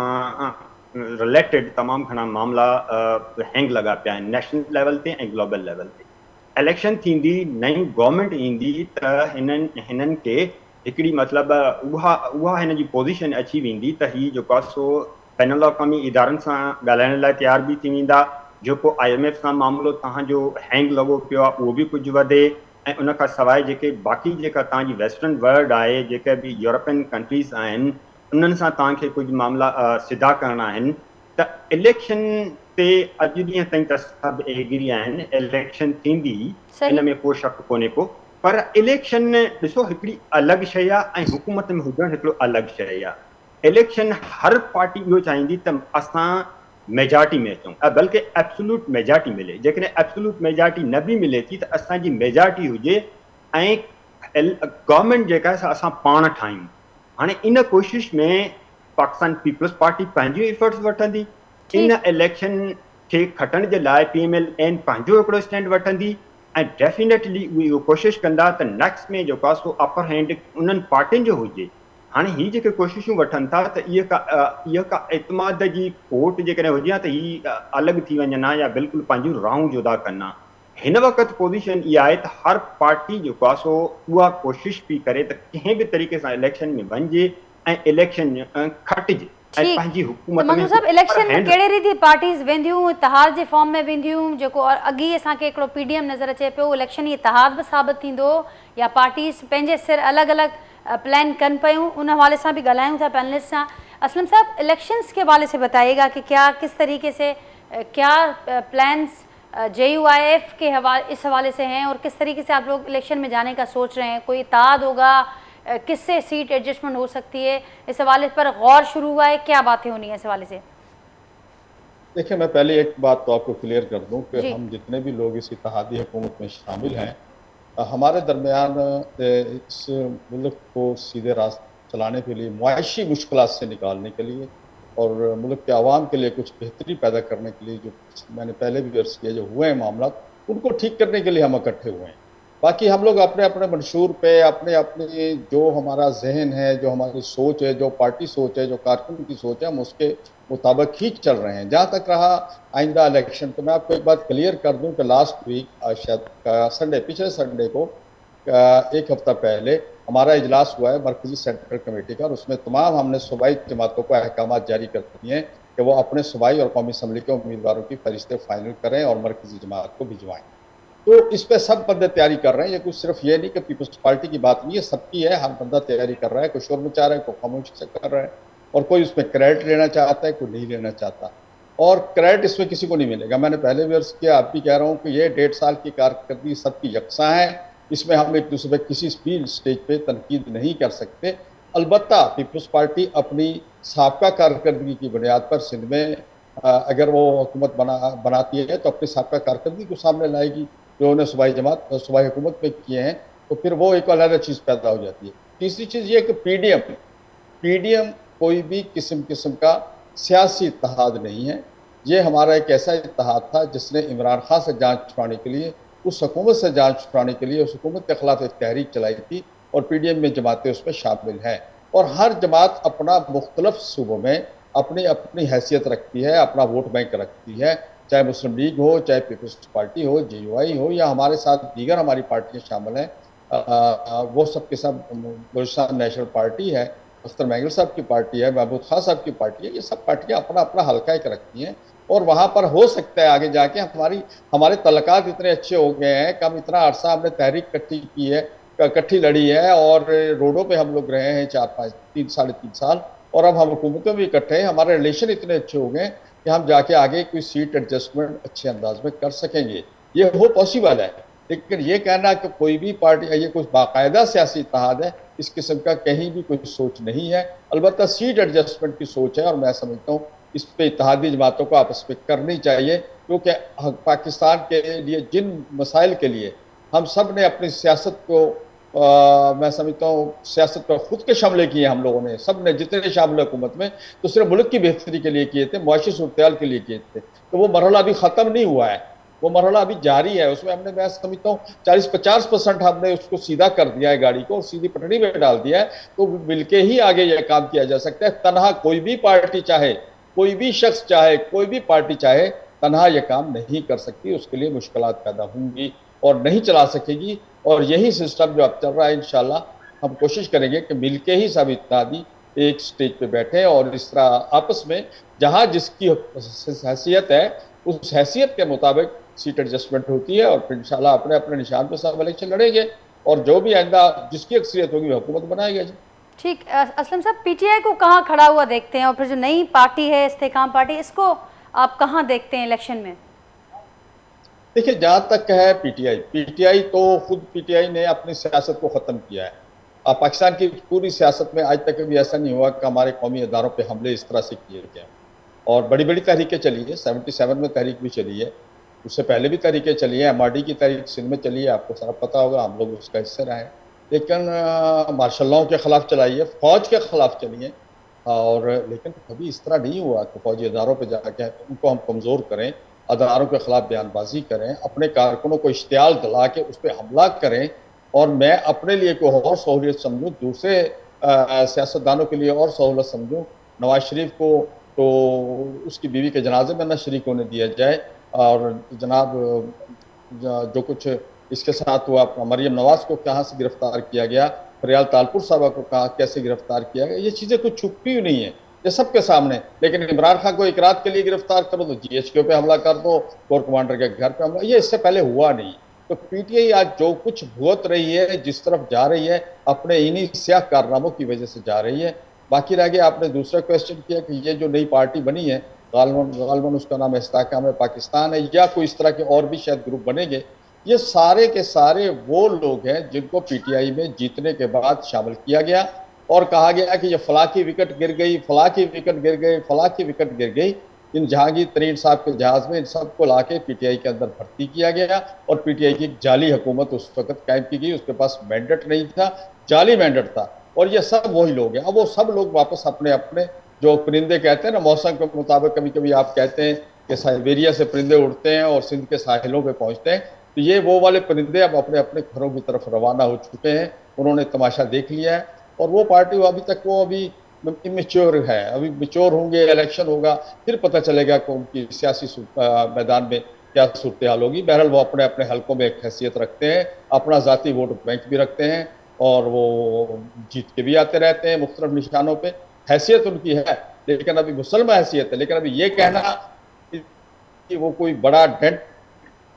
रिलेटेड तमामु घणा मामला हैंग लॻा पिया आहिनि नेशनल लेवल ते ऐं ग्लोबल लेवल ते। इलेक्शन थींदी नई गवर्नमेंट ईंदी त हिननि खे हिकिड़ी मतिलबु उहा हिन जी पोज़ीशन अची वेंदी त हीअ जेको आहे सो बैन अल-अक़वामी इदारनि सां ॻाल्हाइण लाइ तयार बि थी वेंदा जेको IMF सां मामिलो तव्हांजो हैंग लॻो पियो आहे उहो बि कुझु वधे ऐं उन खां सवाइ जेके बाक़ी जेका तव्हांजी वेस्टर्न वर्ल्ड आहे जेके बि यूरोपियन कंट्रीज़ आहिनि उन्हनि सां तव्हांखे कुझु मामला सिधा करणा आहिनि त इलेक्शन ते अॼु ॾींहं ताईं त सभु एग्री आहिनि इलेक्शन थींदी हिन में को शक कोन्हे को पर इलेक्शन ॾिसो हिकिड़ी अलॻि शइ आहे ऐं हुकूमत में हुजणु हिकिड़ो अलॻि शइ आहे। इलेक्शन हर पार्टी इहो चाहींदी त असां मेजॉरिटी में अचूं बल्कि एब्सोल्यूट मेजॉरिटी मिले जेकॾहिं एब्सोल्यूट मेजॉरिटी न बि मिले थी त असांजी मेजॉरिटी हुजे ऐं गवर्नमेंट जेका आहे असां पाण ठाहियूं। हाणे इन कोशिश में पाकिस्तान पीपल्स पार्टी पंहिंजूं एफर्ट्स वठंदी इन इलेक्शन खे खटण जे लाइ PMLN पंहिंजो हिकिड़ो स्टैंड वठंदी ऐं डेफिनेटली उहे इहो कोशिशि कंदा त नेक्स्ट में जेको आहे सो अपर हैंड उन्हनि पार्टियुनि जो हुजे। हाणे हीअ जेके कोशिशूं वठनि था त इहा का एतमाद जी खोट जेकॾहिं हुजे हा त हीअ अलॻि थी वञनि हा या बिल्कुलु पंहिंजूं राहूं जुदा कनि हा। हिन वक़्तु पोज़ीशन इहा आहे त हर पार्टी जेको आहे सो उहा कोशिशि पई करे त कंहिं बि तरीक़े सां इलेक्शन में वञिजे ऐं इलेक्शन खटिजे ऐं पंहिंजी हुकूमत में इलेक्शन में कहिड़े रीति पार्टीज़ वेंदियूं इतिहाद जे फॉर्म में वेंदियूं जेको अॻी असांखे हिकिड़ो PDM नज़र अचे पियो इलेक्शन इतिहाद बि साबित थींदो या पार्टीज़ पंहिंजे सिर अलॻि अलॻि प्लान कन पयूं उन हवाले से भी गलायूं था पैनलिस्ट से। असलम साहब इलेक्शंस के हवाले से बताइएगा कि क्या किस तरीके से क्या प्लान्स JUIF के इस हवाले से हैं और किस तरीके से आप लोग इलेक्शन में जाने का सोच रहे हैं कोई इत्तेहाद होगा किससे सीट एडजस्टमेंट हो सकती है इस हवाले पर गौर शुरू हुआ है क्या बातें होनी है इस हवाले से। देखिए मैं पहले एक बात तो आपको क्लियर कर दूं कि हम जितने भी लोग इस इत्तेहादी हुकूमत में शामिल हैं हमारे दरमियान इस मुल्क को सीधे रास्ते चलाने के लिए मुआशी मुश्किलात से निकालने के लिए और मुल्क के आवाम के लिए कुछ बेहतरी पैदा करने के लिए जो मैंने पहले भी अर्ज़ किया जो हुए हैं मामला उनको ठीक करने के लिए हम इकट्ठे हुए हैं। बाकी हम लोग अपने अपने मंशूर पे अपने अपने जो हमारा जहन है जो हमारी सोच है जो पार्टी सोच है जो कारकुन की सोच है हम उसके मुताबिक ही चल रहे हैं। जहाँ तक रहा आइंदा इलेक्शन तो मैं आपको एक बात क्लियर कर दूं कि लास्ट वीक शायद संडे पिछले संडे को एक हफ्ता पहले हमारा इजलास हुआ है मरकजी सेंट्रल कमेटी का और उसमें तमाम हमने सूबाई जमातों को अहकाम जारी कर दिए हैं कि वो अपने सूबाई और कौमी असम्बली के उम्मीदवारों की फरिश्ते फाइनल करें और मरकजी जमात को भिजवाएं। तो इस पर सब बंदे तैयारी कर रहे हैं। ये कुछ सिर्फ ये नहीं कि पीपल्स पार्टी की बात नहीं है सबकी है हर बंदा तैयारी कर रहा है कोई शोर मचा रहा है कोई खामोशी से कर रहा है और कोई उसमें क्रेडिट लेना चाहता है कोई नहीं लेना चाहता और क्रेडिट इसमें किसी को नहीं मिलेगा। मैंने पहले भी अर्ज किया आप भी कह रहा हूँ कि ये 1.5 साल की कारकर्दगी सबकी यकसा है इसमें हम एक दूसरे पर किसी भी स्टेज पे तनकीद नहीं कर सकते। अलबत्ता पीपल्स पार्टी अपनी साबका कारकर्दगी की बुनियाद पर सिंध में अगर वो हुकूमत बनाती है तो अपनी साबका कारकर्दगी को सामने लाएगी जो उन्हें सूबाई हुकूमत में किए हैं तो फिर वो एक अलग चीज़ पैदा हो जाती है। तीसरी चीज़ ये कि पीडीएम कोई भी किस्म का सियासी इत्तेहाद नहीं है। ये हमारा एक ऐसा इत्तेहाद था जिसने इमरान खान से जांच छुड़ाने के लिए उस हुकूमत से जांच छुड़ाने के लिए उस हुकूमत के खिलाफ एक तहरीक चलाई थी और पीडीएम में जमातें उसमें शामिल हैं और हर जमात अपना मुख्तलिफ सूबों में अपनी अपनी हैसियत रखती है अपना वोट बैंक रखती है चाहे मुस्लिम लीग हो, चाहे पीपल्स पार्टी हो, JUI हो, या हमारे साथ दीगर हमारी पार्टियां शामिल हैं, वो सब के सब, बलूचिस्तान नेशनल पार्टी है, अख्तर मैंगल साहब की पार्टी है, महमूद खान साहब की पार्टी है, ये सब पार्टियां अपना अपना हल्का एक रखती हैं। और वहां पर हो सकता है आगे जाके हमारे तल्लुकात इतने अच्छे हो गए हैं कि हम इतना अरसा हमने तहरीक इकट्ठी की है, इकट्ठी लड़ी है, और रोडों पे हम लोग रहे हैं 3-3.5 साल, और अब हम हुकूमतों में इकट्ठे हैं, हमारे रिलेशन इतने अच्छे हो गए कि हम जाके आगे कोई सीट एडजस्टमेंट अच्छे अंदाज में कर सकेंगे। ये हो पॉसिबल है, लेकिन ये कहना कि कोई भी पार्टी, ये कुछ बाकायदा सियासी इत्तेहाद है, इस किस्म का कहीं भी कोई सोच नहीं है। अलबत्ता सीट एडजस्टमेंट की सोच है, और मैं समझता हूँ इस पे इत्तेहादी जमातों को आपस में करनी चाहिए, क्योंकि पाकिस्तान के लिए जिन मसाइल के लिए हम सब ने अपनी सियासत को, मैं समझता हूँ सियासत पर खुद के शमले किए, हम लोगों ने सब ने जितने शामिल हुकूमत में, तो सिर्फ मुल्क की बेहतरी के लिए किए थे, मुआशी सूरत के लिए किए थे। तो वो मरहला अभी ख़त्म नहीं हुआ है, वो मरहला अभी जारी है। उसमें हमने, मैं समझता हूँ 40-50% हमने उसको सीधा कर दिया है, गाड़ी को, और सीधी पटड़ी में डाल दिया है। तो मिलके ही आगे यह काम किया जा सकता है। तनहा कोई भी पार्टी चाहे, कोई भी शख्स चाहे, कोई भी पार्टी चाहे, तनहा यह काम नहीं कर सकती, उसके लिए मुश्किलात पैदा होंगी और नहीं चला सकेगी। और यही सिस्टम जो अब चल रहा है, इंशाल्लाह हम कोशिश करेंगे कि मिलके ही सब इत्तेहादी एक स्टेज पे बैठे, और इस तरह आपस में जहां जिसकी हैसियत है उस हैसियत के मुताबिक सीट एडजस्टमेंट होती है, और फिर इंशाल्लाह अपने अपने निशान पे सब इलेक्शन लड़ेंगे, और जो भी आइंदा जिसकी अक्सरियत होगी हुकूमत बनाएगा जी। ठीक, असलम साहब, PTI को कहाँ खड़ा हुआ देखते हैं, और फिर जो नई पार्टी है इस्तेकाम पार्टी, इसको आप कहाँ देखते हैं इलेक्शन में? देखिए, जहां तक है पीटीआई तो खुद पीटीआई ने अपनी सियासत को ख़त्म किया है। पाकिस्तान की पूरी सियासत में आज तक भी ऐसा नहीं हुआ कि हमारे कौमी अदारों पे हमले इस तरह से किए गए, और बड़ी बड़ी तहरीकें चली है। 77 में तहरीक भी चली है, उससे पहले भी तहरीकें चली है, MRD की तहरीक सिंध में चली है, आपको सारा पता होगा, हम लोग उसका हिस्से रहे हैं। लेकिन मार्शल लॉ के ख़िलाफ़ चलाई है, फ़ौज के ख़िलाफ़ चली है, और लेकिन कभी इस तरह नहीं हुआ कि फौजी अदारों पर जाके उनको हम कमज़ोर करें, अदारों के ख़िलाफ़ बयानबाजी करें, अपने कारकुनों को इश्तियाल दिला के उस पर हमला करें, और मैं अपने लिए कोई और सहूलियत समझूँ, दूसरे सियासतदानों के लिए और सहूलत समझूँ। नवाज शरीफ को तो उसकी बीवी के जनाजे में न शरीक होने दिया जाए, और जनाब जो कुछ इसके साथ हुआ, मरियम नवाज को कहाँ से गिरफ्तार किया गया, फरियाल तालपुर साहबा को कहाँ कैसे गिरफ्तार किया गया, ये चीज़ें कुछ छुपी हुई नहीं है, ये सबके सामने। लेकिन इमरान खान को एक रात के लिए गिरफ्तार करो तो GHQ पे हमला कर दो, कोर कमांडर के घर पे हमला, ये इससे पहले हुआ नहीं। तो PTI आज जो कुछ भुगत रही है, जिस तरफ जा रही है, अपने इन्हीं स्याह कारनामों की वजह से जा रही है। बाकी रह गया, आपने दूसरा क्वेश्चन किया कि ये जो नई पार्टी बनी है, गालबन उसका नाम इस्तेकाम पाकिस्तान है, या कोई इस तरह के और भी शायद ग्रुप बनेंगे, ये सारे के सारे वो लोग हैं जिनको PTI में जीतने के बाद शामिल किया गया, और कहा गया कि ये फलां की विकेट गिर गई, फलां की विकेट गिर गई, फलां की विकेट गिर गई। इन जहांगीर तरीन साहब के जहाज में इन सबको ला के PTI के अंदर भर्ती किया गया, और PTI की एक जाली हुकूमत उस वक्त कायम की गई। उसके पास मैंडेट नहीं था, जाली मैंडेट था, और ये सब वही लोग हैं। अब वो सब लोग वापस अपने अपने, जो परिंदे कहते हैं ना, मौसम के मुताबिक कभी कभी आप कहते हैं कि साइबेरिया से परिंदे उड़ते हैं और सिंध के साहिलों पे पहुंचते हैं, तो ये वो वाले परिंदे अब अपने अपने घरों की तरफ रवाना हो चुके हैं। उन्होंने तमाशा देख लिया है, और वो पार्टी अभी तक वो अभी इमेच्योर है, अभी मेच्योर होंगे, इलेक्शन होगा, फिर पता चलेगा कि उनकी सियासी मैदान में क्या सूरत हाल होगी। बहरहाल वो अपने अपने हलकों में एक हैसियत रखते हैं, अपना ज़ाती वोट बैंक भी रखते हैं, और वो जीत के भी आते रहते हैं मुख्तलिफ निशानों पे, हैसियत उनकी है, लेकिन अभी मुसलमान हैसियत है। लेकिन अभी ये कहना कि वो कोई बड़ा डेंट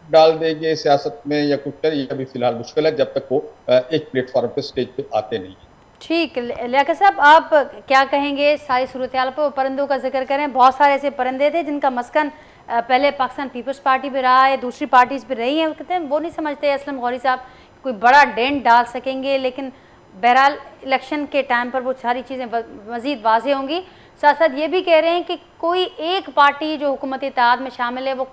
डाल देंगे सियासत में या कुछ कर, ये अभी फिलहाल मुश्किल है, जब तक वो एक प्लेटफॉर्म पे स्टेज पे आते नहीं। ठीक, लियाकत साहब, आप क्या कहेंगे सारी सूरत हाल पर? परिंदों का जिक्र करें, बहुत सारे ऐसे परिंदे थे जिनका मस्कन पहले पाकिस्तान पीपल्स पार्टी पे रहा है, दूसरी पार्टीज पे रही हैं, कहते हैं वो नहीं समझते असलम गौरी साहब कोई बड़ा डेंट डाल सकेंगे, लेकिन बहरहाल इलेक्शन के टाइम पर वो सारी चीज़ें मज़ीद वाज़ेह होंगी। साथ साथ ये भी कह रहे हैं कि कोई एक पार्टी जो हुकूमत इत्तेहाद में शामिल है वो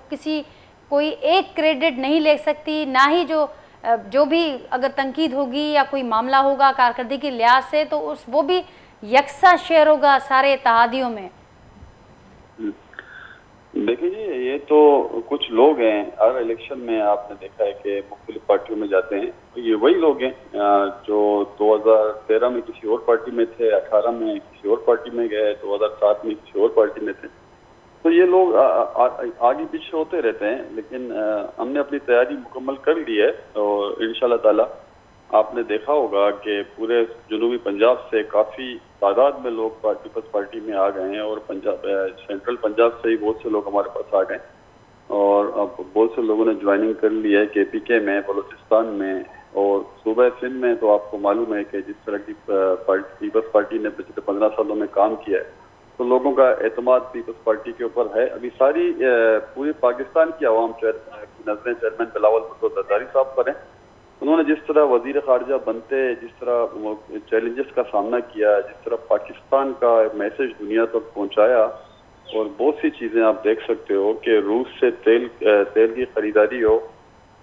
कोई एक क्रेडिट नहीं ले सकती, ना ही जो भी अगर तनकीद होगी या कोई मामला होगा कारकर्दगी के लिहाज से, तो वो भी यकसा शेयर होगा सारे इत्तेहादियों में। देखिए जी, ये तो कुछ लोग हैं, हर इलेक्शन में आपने देखा है कि मुख्तलिफ पार्टियों में जाते हैं, ये वही लोग हैं जो 2013 में किसी और पार्टी में थे, 18 में किसी और पार्टी में गए, 2007 में किसी और पार्टी में थे। तो ये लोग आगे पीछे होते रहते हैं, लेकिन हमने अपनी तैयारी मुकम्मल कर ली है और इंशाल्लाह ताला आपने देखा होगा कि पूरे जनूबी पंजाब से काफ़ी तादाद में लोग पीपल्स पार्टी में आ गए हैं और पंजाब सेंट्रल पंजाब से ही बहुत से लोग हमारे पास आ गए और अब बहुत से लोगों ने ज्वाइनिंग कर ली है KPK में, बलूचिस्तान में और सूबा सिंध में। तो आपको मालूम है कि जिस तरह की पीपल्स पार्टी ने पिछले 15 सालों में काम किया है तो लोगों का एतमाद पीपल्स पार्टी के ऊपर है। अभी सारी पूरी पाकिस्तान की आवाम नजरें चेयरमैन बिलावल भुट्टो जरदारी साहब पर हैं। उन्होंने जिस तरह वजीर खारजा बनते जिस तरह चैलेंजेस का सामना किया, जिस तरह पाकिस्तान का मैसेज दुनिया तक पहुंचाया और बहुत सी चीज़ें आप देख सकते हो कि रूस से तेल की खरीदारी हो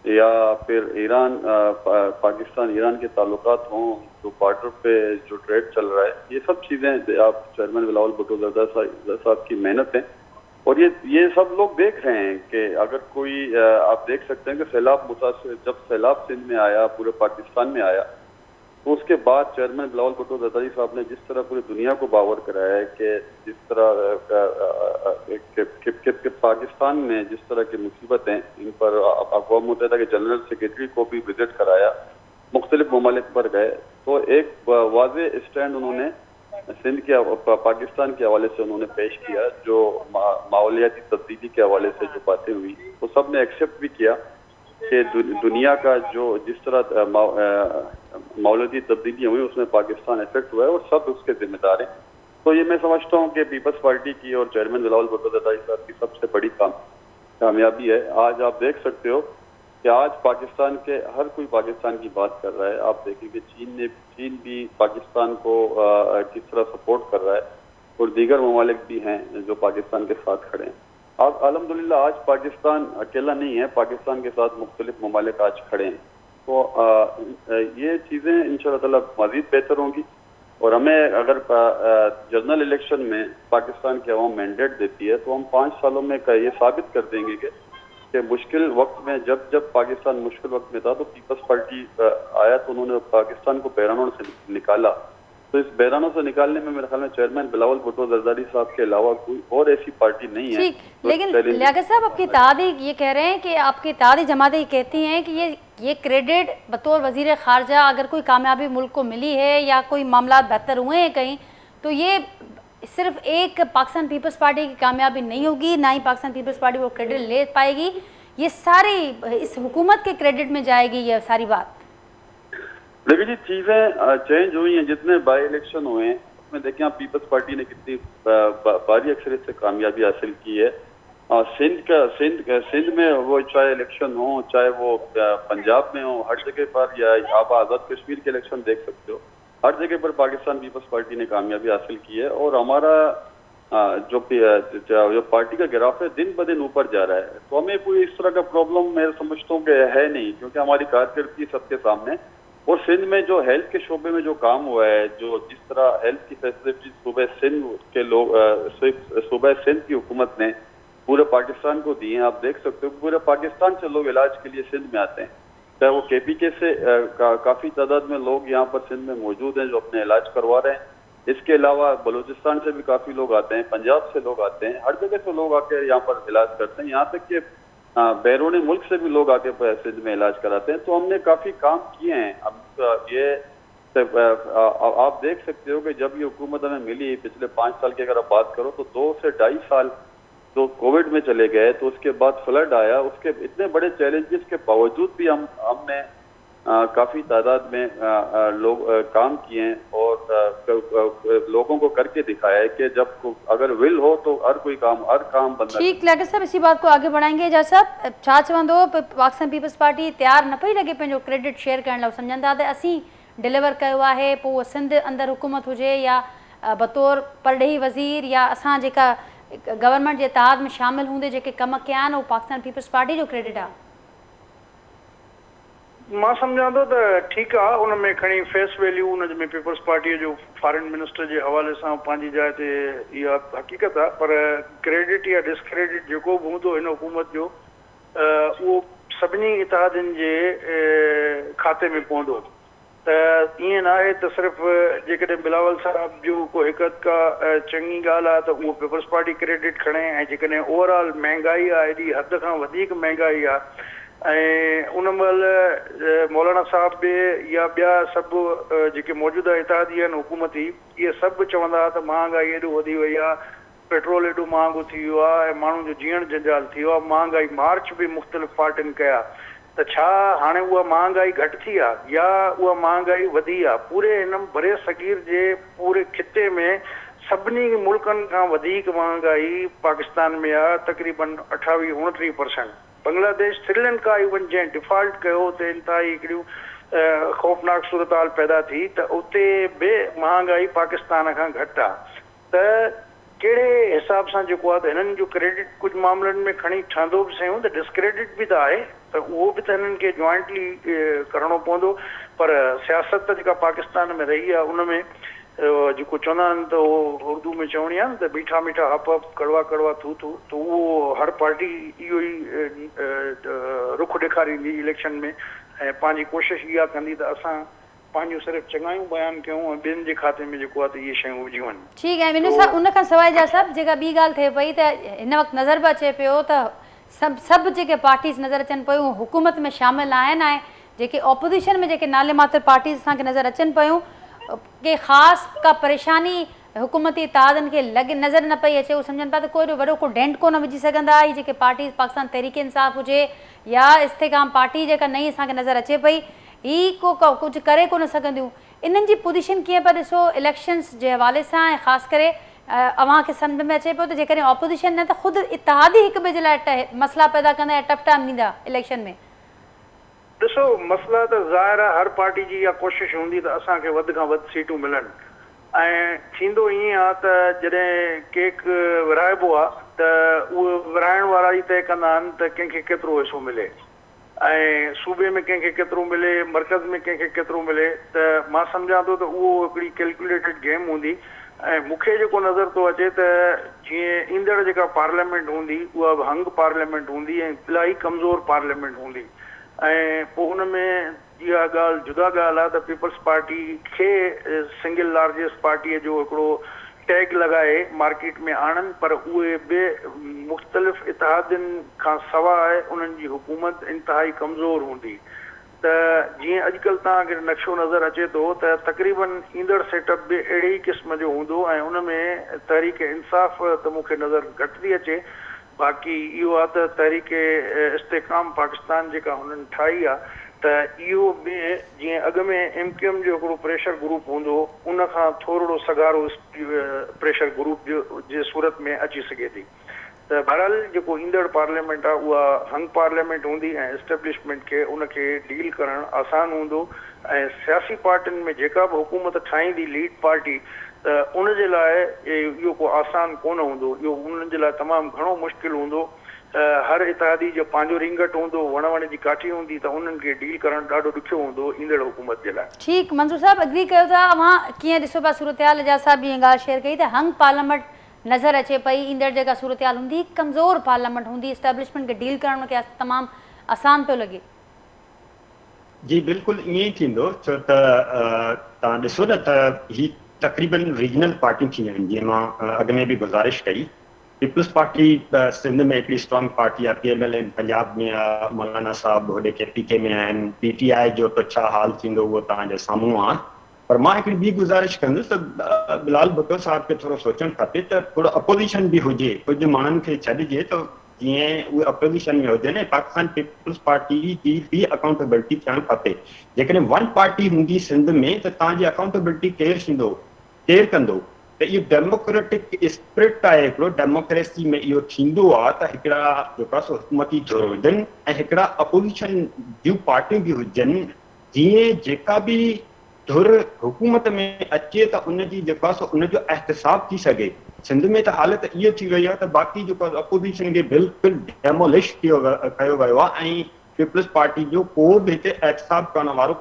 या फिर ईरान पाकिस्तान ईरान के ताल्लुकात हों, जो बॉर्डर पे जो ट्रेड चल रहा है, ये सब चीज़ें आप चेयरमैन बिलावल भुट्टो जरदारी साहब की मेहनत है और ये सब लोग देख रहे हैं कि अगर कोई आप देख सकते हैं कि सैलाब मुतासिर जब सैलाब सिंध में आया, पूरे पाकिस्तान में आया, तो उसके बाद चेयरमैन बिलावल भुट्टो जरदारी साहब ने जिस तरह पूरी दुनिया को बावर कराया है कि जिस तरह पाकिस्तान में जिस तरह की मुसीबतें इन पर अक़वाम मुत्तहिदा के जनरल सेक्रेटरी को भी विजिट कराया, मुख्तलिफ ममालिक पर गए, तो एक वाज़ेह स्टैंड उन्होंने सिंध के पाकिस्तान के हवाले से उन्होंने पेश किया। जो माहौलियाती तब्दीली के हवाले से जो बातें हुई वो सब ने एक्सेप्ट भी किया कि दुनिया का जो जिस तरह माहौलियाती तब्दीलियाँ हुई उसमें पाकिस्तान इफेक्ट हुआ है और सब उसके जिम्मेदार हैं। तो ये मैं समझता हूँ कि पीपल्स पार्टी की और चेयरमैन बिलावल भुट्टो जरदारी साहब की सबसे बड़ी कामयाबी है। आज आप देख सकते हो कि आज पाकिस्तान के हर कोई पाकिस्तान की बात कर रहा है। आप देखेंगे चीन भी पाकिस्तान को किस तरह सपोर्ट कर रहा है और दीगर ममालिक भी हैं जो पाकिस्तान के साथ खड़े हैं। अब अल्हम्दुलिल्लाह आज पाकिस्तान अकेला नहीं है, पाकिस्तान के साथ मुख्तलिफ ममालिक आज खड़े हैं। तो ये चीज़ें इंशाअल्लाह ताला मज़ीद बेहतर होंगी और हमें अगर जनरल इलेक्शन में पाकिस्तान की अवाम मैंडेट देती है तो हम 5 सालों में ये साबित कर देंगे कि मुश्किल वक्त में जब पाकिस्तान मुश्किल वक्त में था तो पीपल्स पार्टी आया तो उन्होंने पाकिस्तान को बहरानों से निकाला। तो इस बहरानों से निकालने में मेरे ख्याल में चेयरमैन बिलावल भुट्टो जरदारी साहब के अलावा कोई और ऐसी पार्टी नहीं है। ठीक, लेकिन लियाकत साहब आपकी इत्तेहादी ये कह रहे हैं कि आपकी इत्तेहादी जमातें ये कहती हैं कि ये क्रेडिट बतौर वजीर खारजा अगर कोई कामयाबी मुल्क को मिली है या कोई मामला बेहतर हुए हैं कहीं, तो ये सिर्फ एक पाकिस्तान पीपल्स पार्टी की कामयाबी नहीं होगी, ना ही पाकिस्तान पीपल्स पार्टी वो क्रेडिट ले पाएगी, ये सारी इस हुकूमत के क्रेडिट में जाएगी ये सारी बात। देखिए जी, चीज़ें चेंज हुई हैं, जितने बाई इलेक्शन हुए हैं उसमें देखें आप पीपल्स पार्टी ने कितनी भारी अक्सरियत से कामयाबी हासिल की है। सिंध में वो चाहे इलेक्शन हो, चाहे वो पंजाब में हो, हर जगह पर, या आप आज़ाद कश्मीर के इलेक्शन देख सकते हो, हर जगह पर पाकिस्तान पीपल्स पार्टी ने कामयाबी हासिल की है और हमारा जो पार्टी का ग्राफ है दिन ब दिन ऊपर जा रहा है। तो हमें कोई इस तरह का प्रॉब्लम मैं समझता हूँ कि है नहीं, क्योंकि हमारी कारकर्दगी सबके सामने। और सिंध में जो हेल्थ के शोबे में जो काम हुआ है, जो जिस तरह हेल्थ की फैसिलिटी सूबे सिंध के लोग सूबे सिंध की हुकूमत ने पूरे पाकिस्तान को दी है, आप देख सकते हो पूरे पाकिस्तान से लोग इलाज के लिए सिंध में आते हैं। चाहे वो KPK से काफ़ी तादाद में लोग यहाँ पर सिंध में मौजूद हैं जो अपने इलाज करवा रहे हैं। इसके अलावा बलूचिस्तान से भी काफ़ी लोग आते हैं, पंजाब से लोग आते हैं, हर जगह से लोग आके यहाँ पर इलाज करते हैं। यहाँ तक कि बैरून मुल्क से भी लोग आके सिंध में इलाज कराते हैं। तो हमने काफ़ी काम किए हैं। अब ये आप देख सकते हो कि जब ये हुकूमत हमें मिली पिछले 5 साल की अगर आप बात करो तो 2 से 2.5 साल तो कोविड में चले गए, तो उसके बाद फ्लड आया, उसके इतने बड़े चैलेंजेस के बावजूद भी हमने काफ़ी तादाद में लोग काम किए हैं और लोगों को करके दिखाया है कि जब अगर विल हो तो हर काम बनता है। ठीक लगे साहब, इसी बात को आगे बढ़ाएंगे। एजाज साहब छा चवंदो पाकिस्तान पीपल्स पार्टी तैयार न पई लगे पंहिंजो क्रेडिट शेयर करण लाइ, सम्झंदा त असीं डिलीवर कयो आहे, पोइ सिंध अंदरि हुकूमत हुजे या बतौर परॾेही वज़ीर या असां जेका गवर्नमेंट जे इत्तेहाद में शामिल हूंदे जेके कम कया आहिनि उहो पाकिस्तान पीपल्स पार्टी जो क्रेडिट आहे। मां सम्झां थो त ठीकु आहे, उन में खणी फेस वैल्यू उन में पीपल्स पार्टीअ जो फॉरेन मिनिस्टर जे हवाले सां पंहिंजी जाइ ते इहा हक़ीक़त आहे, पर क्रेडिट या डिस्क्रेडिट जेको बि हूंदो हिन हुकूमत जो उहो सभिनी इत्तेहादनि जे खाते में पवंदो। त ईअं न आहे त सिर्फ़ु जेकॾहिं बिलावल साहब जो को हिकु का चङी ॻाल्हि आहे त उहो पीपल्स पार्टी क्रेडिट खणे, ऐं जेकॾहिं ओवरऑल महांगाई आहे एॾी हद खां वधीक महांगाई आहे ऐं उन महिल मौलाना साहब बि या ॿिया सभु जेके मौजूदा इत्तेहादी आहिनि हुकूमती, इहे सभु चवंदा त महांगाई एॾो वधी वई आहे, पेट्रोल एॾो महांगो थी वियो आहे ऐं माण्हुनि जो जीअण जंजाल थी वियो आहे। महांगाई मार्च बि मुख़्तलिफ़ पार्टियुनि कया, त छा हाणे उहा महांगाई घटि थी आहे या उहा महांगाई वधी आहे? पूरे हिन बरे सगीर जे पूरे खिते में सभिनी मुल्कनि खां वधीक महांगाई पाकिस्तान में आहे, तक़रीबन 28-29%। बांग्लादेश, श्रीलंका इवन जंहिं डिफॉल्ट कयो त इंतिहाई हिकिड़ियूं ख़ौफ़नाक सूरत हाल पैदा थी, त उते बि महांगाई पाकिस्तान खां घटि आहे। त कहिड़े हिसाब सां जेको आहे त हिननि जो क्रेडिट कुझु मामलनि में खणी ठहंदो बि सयूं त डिस्क्रेडिट बि त आहे, त उहो बि त हिननि खे जॉइंटली करिणो पवंदो। पर सियासत जेका पाकिस्तान में रही आहे उन में जेको चवंदा आहिनि त उहो उर्दू में चवणी आहे न त मीठा मीठा हप हप कड़वा कड़वा थू थू, त उहो हर पार्टी इहो ई रुख ॾेखारींदी इलेक्शन में ऐं पंहिंजी कोशिशि इहा कंदी त असां पंहिंजूं सिर्फ़ु चङायूं बयानु कयूं ऐं ॿियनि जे खाते में जेको आहे त इहे शयूं विझियूं वञनि। ठीकु आहे विनू साहब, उन खां सवाइ जा सभु जेका ॿी ॻाल्हि थिए पई त हिन वक़्तु नज़र बि अचे पियो त सभु जेके पार्टीज़ नज़र अचनि पियूं हुकूमत में शामिल आहिनि ऐं जेके ऑपोज़िशन में जेके नाले मात्र पार्टीज़ असांखे नज़र अचनि पियूं के ख़ासि का परेशानी हुकूमती इत्तेहादनि खे नज़र न पई अचे। उहे सम्झनि पिया त कोई वॾो को डेंट कोन विझी सघंदा। ही जेके पार्टीज़ पाकिस्तान तहरीक इंसाफ़ हुजे या इस्तेकाम पार्टी जेका नई असांखे नज़र अचे पई, ही कुझु करे कोन सघंदियूं। इन्हनि जी पोजीशन कीअं पिया ॾिसो इलेक्शन्स जे हवाले सां, ऐं ख़ासि करे अव्हांखे सम्झ में अचे पियो त जेकॾहिं ऑपोज़िशन न त ख़ुदि इत्तेहादी हिक ॿिए जे लाइ मसइला पैदा कंदा ऐं टफ टाइम ॾींदा इलेक्शन में? ॾिसो, मसइला त ज़ाहिर आहे हर पार्टी जी इहा कोशिशि हूंदी त असांखे वधि खां वधि सीटूं मिलनि, ऐं थींदो ईअं आहे त जॾहिं केक विराइबो आहे त उहे विराइण वारा ई तइ कंदा आहिनि त कंहिंखे केतिरो हिसो मिले, ऐं सूबे में कंहिंखे केतिरो मिले, मर्कज़ में कंहिंखे केतिरो मिले। त मां सम्झां थो त उहो हिकिड़ी कैलकुलेटेड गेम हूंदी। ऐं मूंखे जेको नज़र थो अचे त जीअं ईंदड़ जेका पार्लियामेंट हूंदी उहा बि हंग पार्लियामेंट हूंदी ऐं इलाही कमज़ोर पार्लियामेंट हूंदी, ऐं पोइ हुन में इहा ॻाल्हि जुदा ॻाल्हि आहे त पीपल्स पार्टी खे सिंगल लार्जेस्ट पार्टीअ जो हिकिड़ो टैग लॻाए मार्केट में आणनि, पर उहे बि मुख़्तलिफ़ इत्तेहादियुनि खां सवाइ उन्हनि जी हुकूमत इंतिहाई कमज़ोर हूंदी। त जीअं अॼुकल्ह तव्हांखे नक्शो नज़र अचे थो त तक़रीबन ईंदड़ सेटअप बि अहिड़े ई क़िस्म जो हूंदो ऐं उन में तहरीक इंसाफ़ त मूंखे नज़र घटि थी अचे। बाक़ी इहो आहे त तहरीक इस्तेकाम पाकिस्तान जेका हुननि ठाही आहे त इहो बि जीअं अॻ में MQM जो हिकिड़ो प्रेशर ग्रुप हूंदो उन खां थोरो सगारो प्रेशर ग्रुप जे सूरत में अची सघे थी। त बहरहाल जेको ईंदड़ पार्लियामेंट आहे उहा हंग पार्लियामेंट हूंदी ऐं एस्टेब्लिशमेंट खे उनखे डील करणु आसान हूंदो, ऐं सियासी पार्टियुनि में जेका बि हुकूमत ठाहींदी लीड पार्टी त उनजे लाइ इहो को आसान कोन हूंदो, इहो उन्हनि जे लाइ तमामु घणो मुश्किल हूंदो। हर इत्तेहादी जो पंहिंजो रिंगट हूंदो, वण जी काठी हूंदी, त उन्हनि खे डील करणु ॾाढो ॾुखियो हूंदो ईंदड़ हुकूमत जे लाइ। ठीकु, मंज़ूर साहब एग्री कयो था। अव्हां कीअं ॾिसो पिया सूरत हाल? एजाज़ साहब जी ॻाल्हि शेयर कई त हंग पार्लियामेंट नज़र अचे पई, ईंदड़ जेका सूरत हाल हूंदी कमज़ोर पार्लियामेंट हूंदी, एस्टेब्लिशमेंट खे डील करण खे तमामु आसान पियो लॻे। जी बिल्कुलु ईअं ई थींदो, छो त तव्हां ॾिसो न त ही तक़रीबन रीजनल पार्टियूं थी आहिनि। जीअं मां अॻ में बि गुज़ारिश कई, पीपल्स पार्टी सिंध में हिकिड़ी स्ट्रॉन्ग पार्टी आहे, PML पंजाब में आहे, मौलाना साहब होॾे KPK में आहिनि, PTI जो त छा हाल थींदो उहो तव्हांजे साम्हूं आहे। पर मां हिकिड़ी ॿी गुज़ारिश कंदुसि त बिलाल भुट्टो साहब खे थोरो सोचणु खपे त थोरो अपोज़िशन बि हुजे, कुझु माण्हुनि खे छॾिजे त जीअं उहे अपोज़िशन में हुजनि। पाकिस्तान पीपल्स पार्टी जी बि अकाउंटेबिलिटी थियणु खपे। जेकॾहिं वन पार्टी हूंदी सिंध में त तव्हांजी अकाउंटेबिलिटी केरु थींदो, केरु कंदो? त इहो डेमोक्रेटिक स्पिरिट आहे हिकिड़ो, डेमोक्रेसी में इहो थींदो आहे त हिकिड़ा जेका हुकूमती धुर हुजनि ऐं हिकिड़ा अपोज़िशन जूं पार्टियूं बि हुजनि। जीअं जेका बि धुर हुकूमत में अचे त उनजी जेका उनजो एहतिसाब थी सघे। सिंध में त हालत इहो थी वई आहे त बाक़ी जेको अपोज़िशन खे बिल्कुलु डेमोलिश कयो वियो आहे ऐं पीपल्स पार्टी जो को बि हिते एहतिसाब करण वारो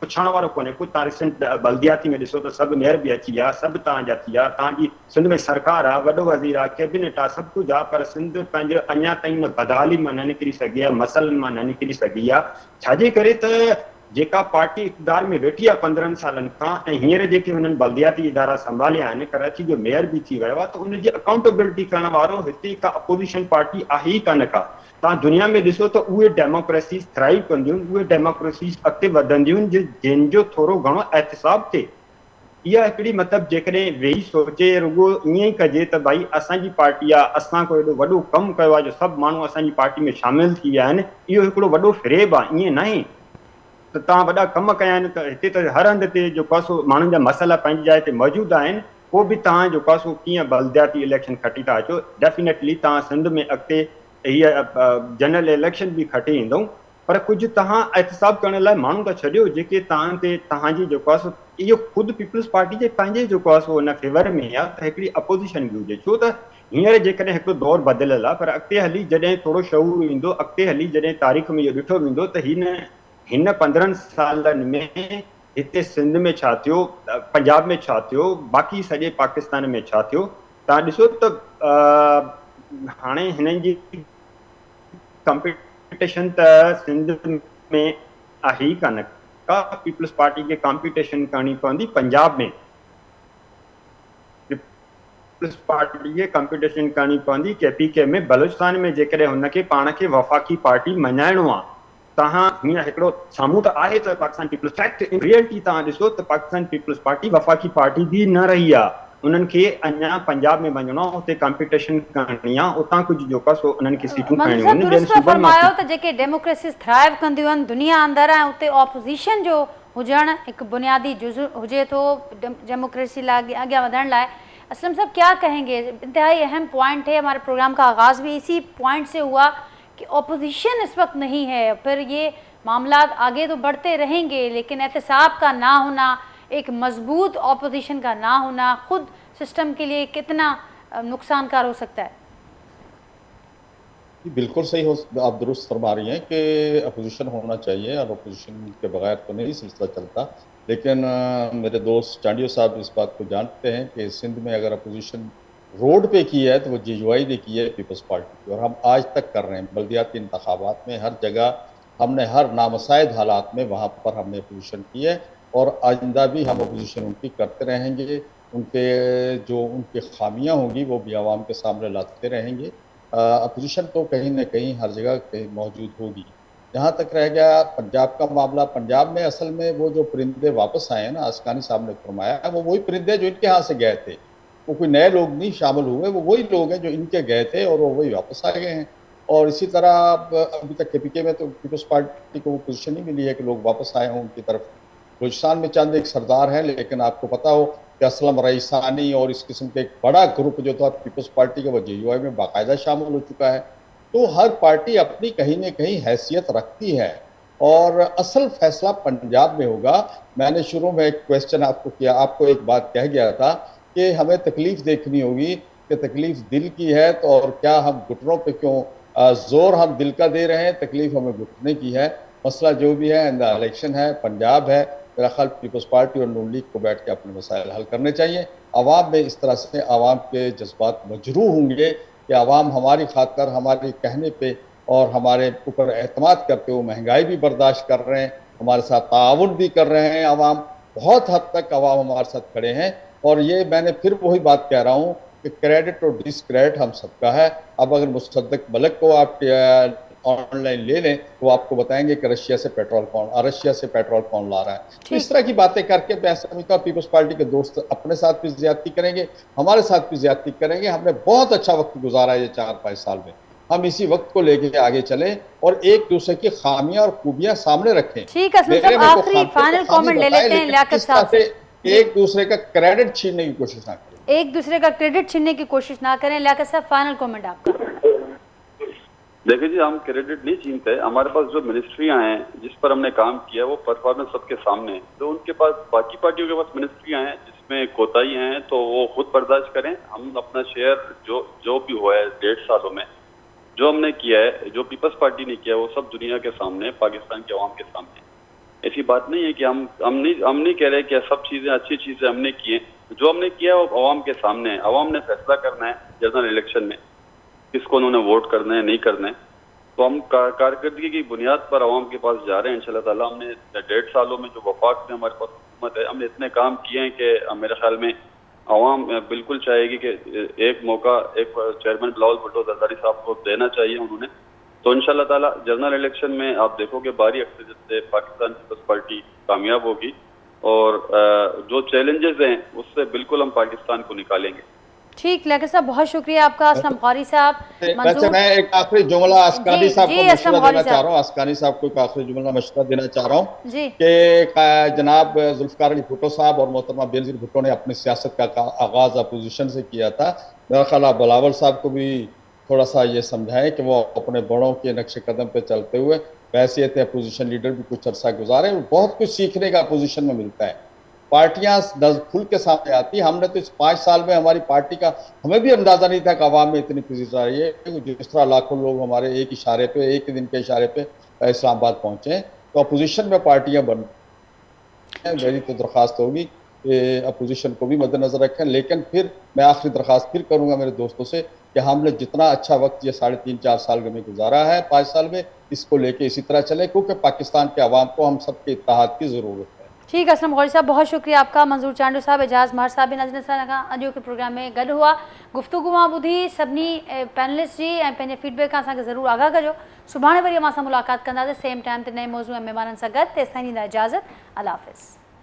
पुछण वारो कोन्हे। कुझु तव्हां रिसेंट बल्दियाती में ॾिसो त सभु मेयर बि अची विया, सभु तव्हांजा थी विया, तव्हांजी सिंध में सरकार आहे, वॾो वज़ीर आहे, कैबिनेट आहे, सभु कुझु आहे, पर सिंध पंहिंजो अञा ताईं बदहाली मां न निकिरी सघी आहे, मसइलनि मां न निकिरी सघी आहे। छाजे करे त जेका पार्टी इक़्तिदार में वेठी आहे 15 सालनि खां ऐं हींअर जेके हुननि बल्दियाती इदारा संभालिया आहिनि, कराची जो मेयर बि थी वियो आहे, त उनजी अकाउंटेबिलिटी करण वारो हिते का अपोजिशन पार्टी आहे ई कान का। तव्हां दुनिया में ॾिसो त उहे डेमोक्रेसीज़ थ्राइव कंदियूं, उहे डेमोक्रेसीज़ अॻिते वधंदियूं जंहिंजो थोरो घणो एहतिसाब थिए। इहा हिकिड़ी मतिलबु जेकॾहिं वेही सोचे रुॻो ईअं ई कजे त भई असांजी पार्टी आहे, असां को एॾो वॾो कमु कयो आहे जो सभु माण्हू असांजी पार्टी में शामिलु थी विया आहिनि, इहो हिकिड़ो वॾो फ़रेब आहे। ईअं न आहे त तव्हां वॾा कम कया आहिनि त हिते त हर हंधि ते जेको आहे सो माण्हुनि जा मसइला पंहिंजी जाइ ते मौजूदु आहिनि, पोइ बि तव्हां जेको आहे सो कीअं बल्दियाती इलेक्शन खटी था अचो। डेफिनेटली तव्हां सिंध में अॻिते हीअ जनरल इलेक्शन बि खटी ईंदो, पर कुझु तव्हां एहतिसाब करण लाइ माण्हू त छॾियो जेके तव्हां ते तव्हांजी जेको आहे सो इहो ख़ुदि पीपल्स पार्टी जे पंहिंजे जेको आहे सो हुन फेवर में आहे त हिकिड़ी अपोजिशन बि हुजे। छो त हींअर जेकॾहिं हिकिड़ो दौरु बदिलियल आहे, पर अॻिते हली जॾहिं थोरो शऊर ईंदो, अॻिते हली जॾहिं तारीख़ में इहो ॾिठो वेंदो त हिन 15 सालनि में हिते सिंध में छा थियो, पंजाब में छा थियो, बाक़ी सॼे पाकिस्तान में छा थियो। तव्हां ॾिसो त हाणे हिननि जी कॉम्पिटिशन त सिंध में आहे ई कान का। पीपल्स पार्टी खे कॉम्पिटिशन करणी पवंदी पंजाब में, पीपल्स पार्टी खे कॉम्पिटिशन करणी पवंदी KPK में। बलूचिस्तान में जेकॾहिं हुनखे पाण खे वफ़ाक़ी पार्टी मञाइणो आहे, तव्हां हीअं हिकिड़ो साम्हूं त आहे त Pakistan Peoples fact in reality तव्हां ॾिसो त पाकिस्तान पीपल्स पार्टी वफ़ाक़ी पार्टी बि न रही आहे। उन्हनि खे अञा पंजाब में वञिणो आहे, उते कॉम्पिटिशन करणी आहे, उतां कुझु जेको आहे सो उन्हनि खे सीटूं खणणियूं आहिनि। दुरुस्त फरमायो त जेके डेमोक्रेसीज़ थ्राइव कंदियूं आहिनि दुनिया अंदरि ऐं उते ऑपोज़िशन जो हुजणु हिकु बुनियादी जुज़ु हुजे थो डेमोक्रेसी लाइ अॻियां वधण लाइ। असलम साहब क्या कहेंगे? इंतहाई अहम पॉइंट है, हमारे प्रोग्राम का आगाज़ भी इसी पॉइंट से हुआ कि ऑपोजिशन इस वक्त नहीं है, फिर ये मामला आगे तो बढ़ते रहेंगे, लेकिन एहतसाब का ना होना, एक मजबूत ऑपोजिशन का ना होना खुद सिस्टम के लिए कितना नुकसानकार हो सकता है? बिल्कुल सही हो, आप दुरुस्त फरमा रही हैं कि अपोजिशन होना चाहिए और अपोजिशन के बगैर तो नहीं सिलसिला चलता। लेकिन मेरे दोस्त चांडियो साहब इस बात को जानते हैं कि सिंध में अगर अपोजिशन रोड पे की है तो वो JUI ने की है पीपल्स पार्टी की, और हम आज तक कर रहे हैं। बल्दियाती इंतखाबात में हर जगह हमने हर नामसाइद हालात में वहाँ पर हमने अपोजिशन की है, और आइंदा भी हम अपोजिशन उनकी करते रहेंगे। उनके खामियाँ होंगी वो भी आवाम के सामने लाते रहेंगे। अपोजिशन तो कहीं ना कहीं हर जगह कहीं मौजूद होगी। जहाँ तक रह गया पंजाब का मामला, पंजाब में असल में वो जो परिंदे वापस आए हैं ना, असकानी साहब ने फरमाया, वो वही परिंदे जो इनके यहाँ से गए थे, वो कोई नए लोग नहीं शामिल हुए, वो वही लोग हैं जो इनके गए थे और वो वही वापस आ गए हैं। और इसी तरह अभी तक KPK में तो पीपल्स पार्टी को वो पोजीशन ही मिली है कि लोग वापस आए हों उनकी तरफ। बलूचिस्तान में चंद एक सरदार हैं, लेकिन आपको पता हो कि असलम रईसानी और इस किस्म के एक बड़ा ग्रुप जो था पीपल्स पार्टी का, वो JUI में बाकायदा शामिल हो चुका है। तो हर पार्टी अपनी कहीं न कहीं हैसियत रखती है, और असल फैसला पंजाब में होगा। मैंने शुरू में एक क्वेश्चन आपको किया, आपको एक बात कह गया था कि हमें तकलीफ देखनी होगी कि तकलीफ दिल की है, तो और क्या हम घुटनों पे क्यों जोर हम दिल का दे रहे हैं, तकलीफ हमें घुटने की है। मसला जो भी है, इलेक्शन है, पंजाब है, मेरा ख्याल पीपल्स पार्टी और नून लीग को बैठ के अपने मसाइल हल करने चाहिए। आवाम में इस तरह से आवाम के जज्बात मजरूह होंगे कि आवाम हमारी खातर, हमारे कहने पे और हमारे ऊपर एतमाद करते हुए महंगाई भी बर्दाश्त कर रहे हैं, हमारे साथ ताउन भी कर रहे हैं। आवाम बहुत हद तक आवाम हमारे साथ खड़े हैं, और ये मैंने फिर वही बात कह रहा हूँ कि क्रेडिट और डिसक्रेडिट हम सबका है। अब अगर मुसद्दक मलिक को आप ऑनलाइन ले लें तो आपको बताएंगे कि रशिया से पेट्रोल कौन ला रहा है। तो इस तरह की बातें करके मैं समझता हूँ पीपल्स पार्टी के दोस्त अपने साथ भी ज्यादती करेंगे, हमारे साथ भी ज्यादती करेंगे। हमने बहुत अच्छा वक्त गुजारा है ये 4-5 साल में, हम इसी वक्त को लेके आगे चलें और एक दूसरे की खामियां और खूबियां सामने रखें। ठीक है, आखिरी फाइनल कमेंट ले लेते हैं लियाकत साहब से। एक दूसरे का क्रेडिट छीनने की कोशिश ना करें, एक दूसरे का क्रेडिट छीनने की कोशिश ना करें। लियाकत साहब, फाइनल कमेंट आपका। देखिए जी, हम क्रेडिट नहीं छीनते। हमारे पास जो मिनिस्ट्रियां हैं जिस पर हमने काम किया वो परफॉर्मेंस सबके सामने है। तो उनके पास, बाकी पार्टियों के पास मिनिस्ट्रियां हैं जिसमें कोताही हैं तो वो खुद बर्दाश्त करें। हम अपना शेयर जो भी हुआ है 1.5 सालों में जो हमने किया है, जो पीपल्स पार्टी ने किया, वो सब दुनिया के सामने, पाकिस्तान के अवाम के सामने। ऐसी बात नहीं है कि हम नहीं कह रहे कि सब चीजें अच्छी चीजें हमने की हैं। जो हमने किया वो अवाम के सामने है। अवाम ने फैसला करना है जनरल इलेक्शन में किसको उन्होंने वोट करना है, नहीं करना है। तो हम कारकर्दगी की बुनियाद पर आवाम के पास जा रहे हैं इंशाल्लाह ताला। हमने 1.5 सालों में जो वफाक में हमारे पास हुकूमत है, हमने इतने काम किए हैं कि मेरे ख्याल में आवाम बिल्कुल चाहेगी कि एक मौका एक चेयरमैन बिलावल भुट्टो जरदारी साहब को देना चाहिए उन्होंने। तो इंशाल्लाह ताला जनरल इलेक्शन में आप देखोगे भारी अक्सरियत से पाकिस्तान पीपल्स पार्टी कामयाब होगी और जो चैलेंजेस हैं उससे बिल्कुल हम पाकिस्तान को निकालेंगे। ठीक, लकीर साहब बहुत शुक्रिया आपका। असलम गौरी साहब, वैसे मैं एक आखिरी जुमला अस्कानी साहब को मशवरा देना चाह रहा हूँ, अस्कानी साहब को एक आखिरी जुमला मशवरा देना चाह रहा हूँ जी कि जनाब जुल्फिकार अली भुट्टो साहब और मोहतरमा बेनज़ीर भुट्टो ने अपनी सियासत का आगाज अपोजिशन से किया था। मेरा ख्याल बिलावल साहब को भी थोड़ा सा ये समझाएं कि वो अपने बड़ों के नक्शे कदम पे चलते हुए वैसे अपोजिशन लीडर भी कुछ अर्सा गुजारे। बहुत कुछ सीखने का अपोजिशन में मिलता है, पार्टियां खुल के सामने आती। हमने तो इस 5 साल में हमारी पार्टी का हमें भी अंदाजा नहीं था कि अवाम में इतनी पजीज आ रही है। जिस तरह लाखों लोग हमारे एक इशारे पे, एक दिन के इशारे पे इस्लामाबाद पहुंचे, तो अपोजिशन में पार्टियां बन। मेरी तो दरख्वास्त होगी कि अपोजिशन को भी मद्देनजर रखें, लेकिन फिर मैं आखिरी दरख्वास्त फिर करूंगा मेरे दोस्तों से कि हमने जितना अच्छा वक्त ये 3.5-4 साल में गुजारा है 5 साल में, इसको लेके इसी तरह चले, क्योंकि पाकिस्तान के अवाम को हम सबके इत्तेहाद की जरूरत है। ठीक, असलम गौरी साहब बहुत शुक्रिया आपका। मंजूर चांडू साहब, एजाज़ महर साहब नज़र सां अॼु के प्रोग्राम में गॾु हुआ। गुफ्तगू मां ॿुधी सभिनी पैनलिस्ट जी ऐं पंहिंजे फीडबैक खां असांखे ज़रूरु आगाह कजो। सुभाणे वरी असां मुलाक़ात कंदासीं सेम टाइम ते नए मौज़ू ऐं महिमाननि सां गॾु। तेसिताईं ॾींदा इजाज़त। अल्लाह हाफ़िज़।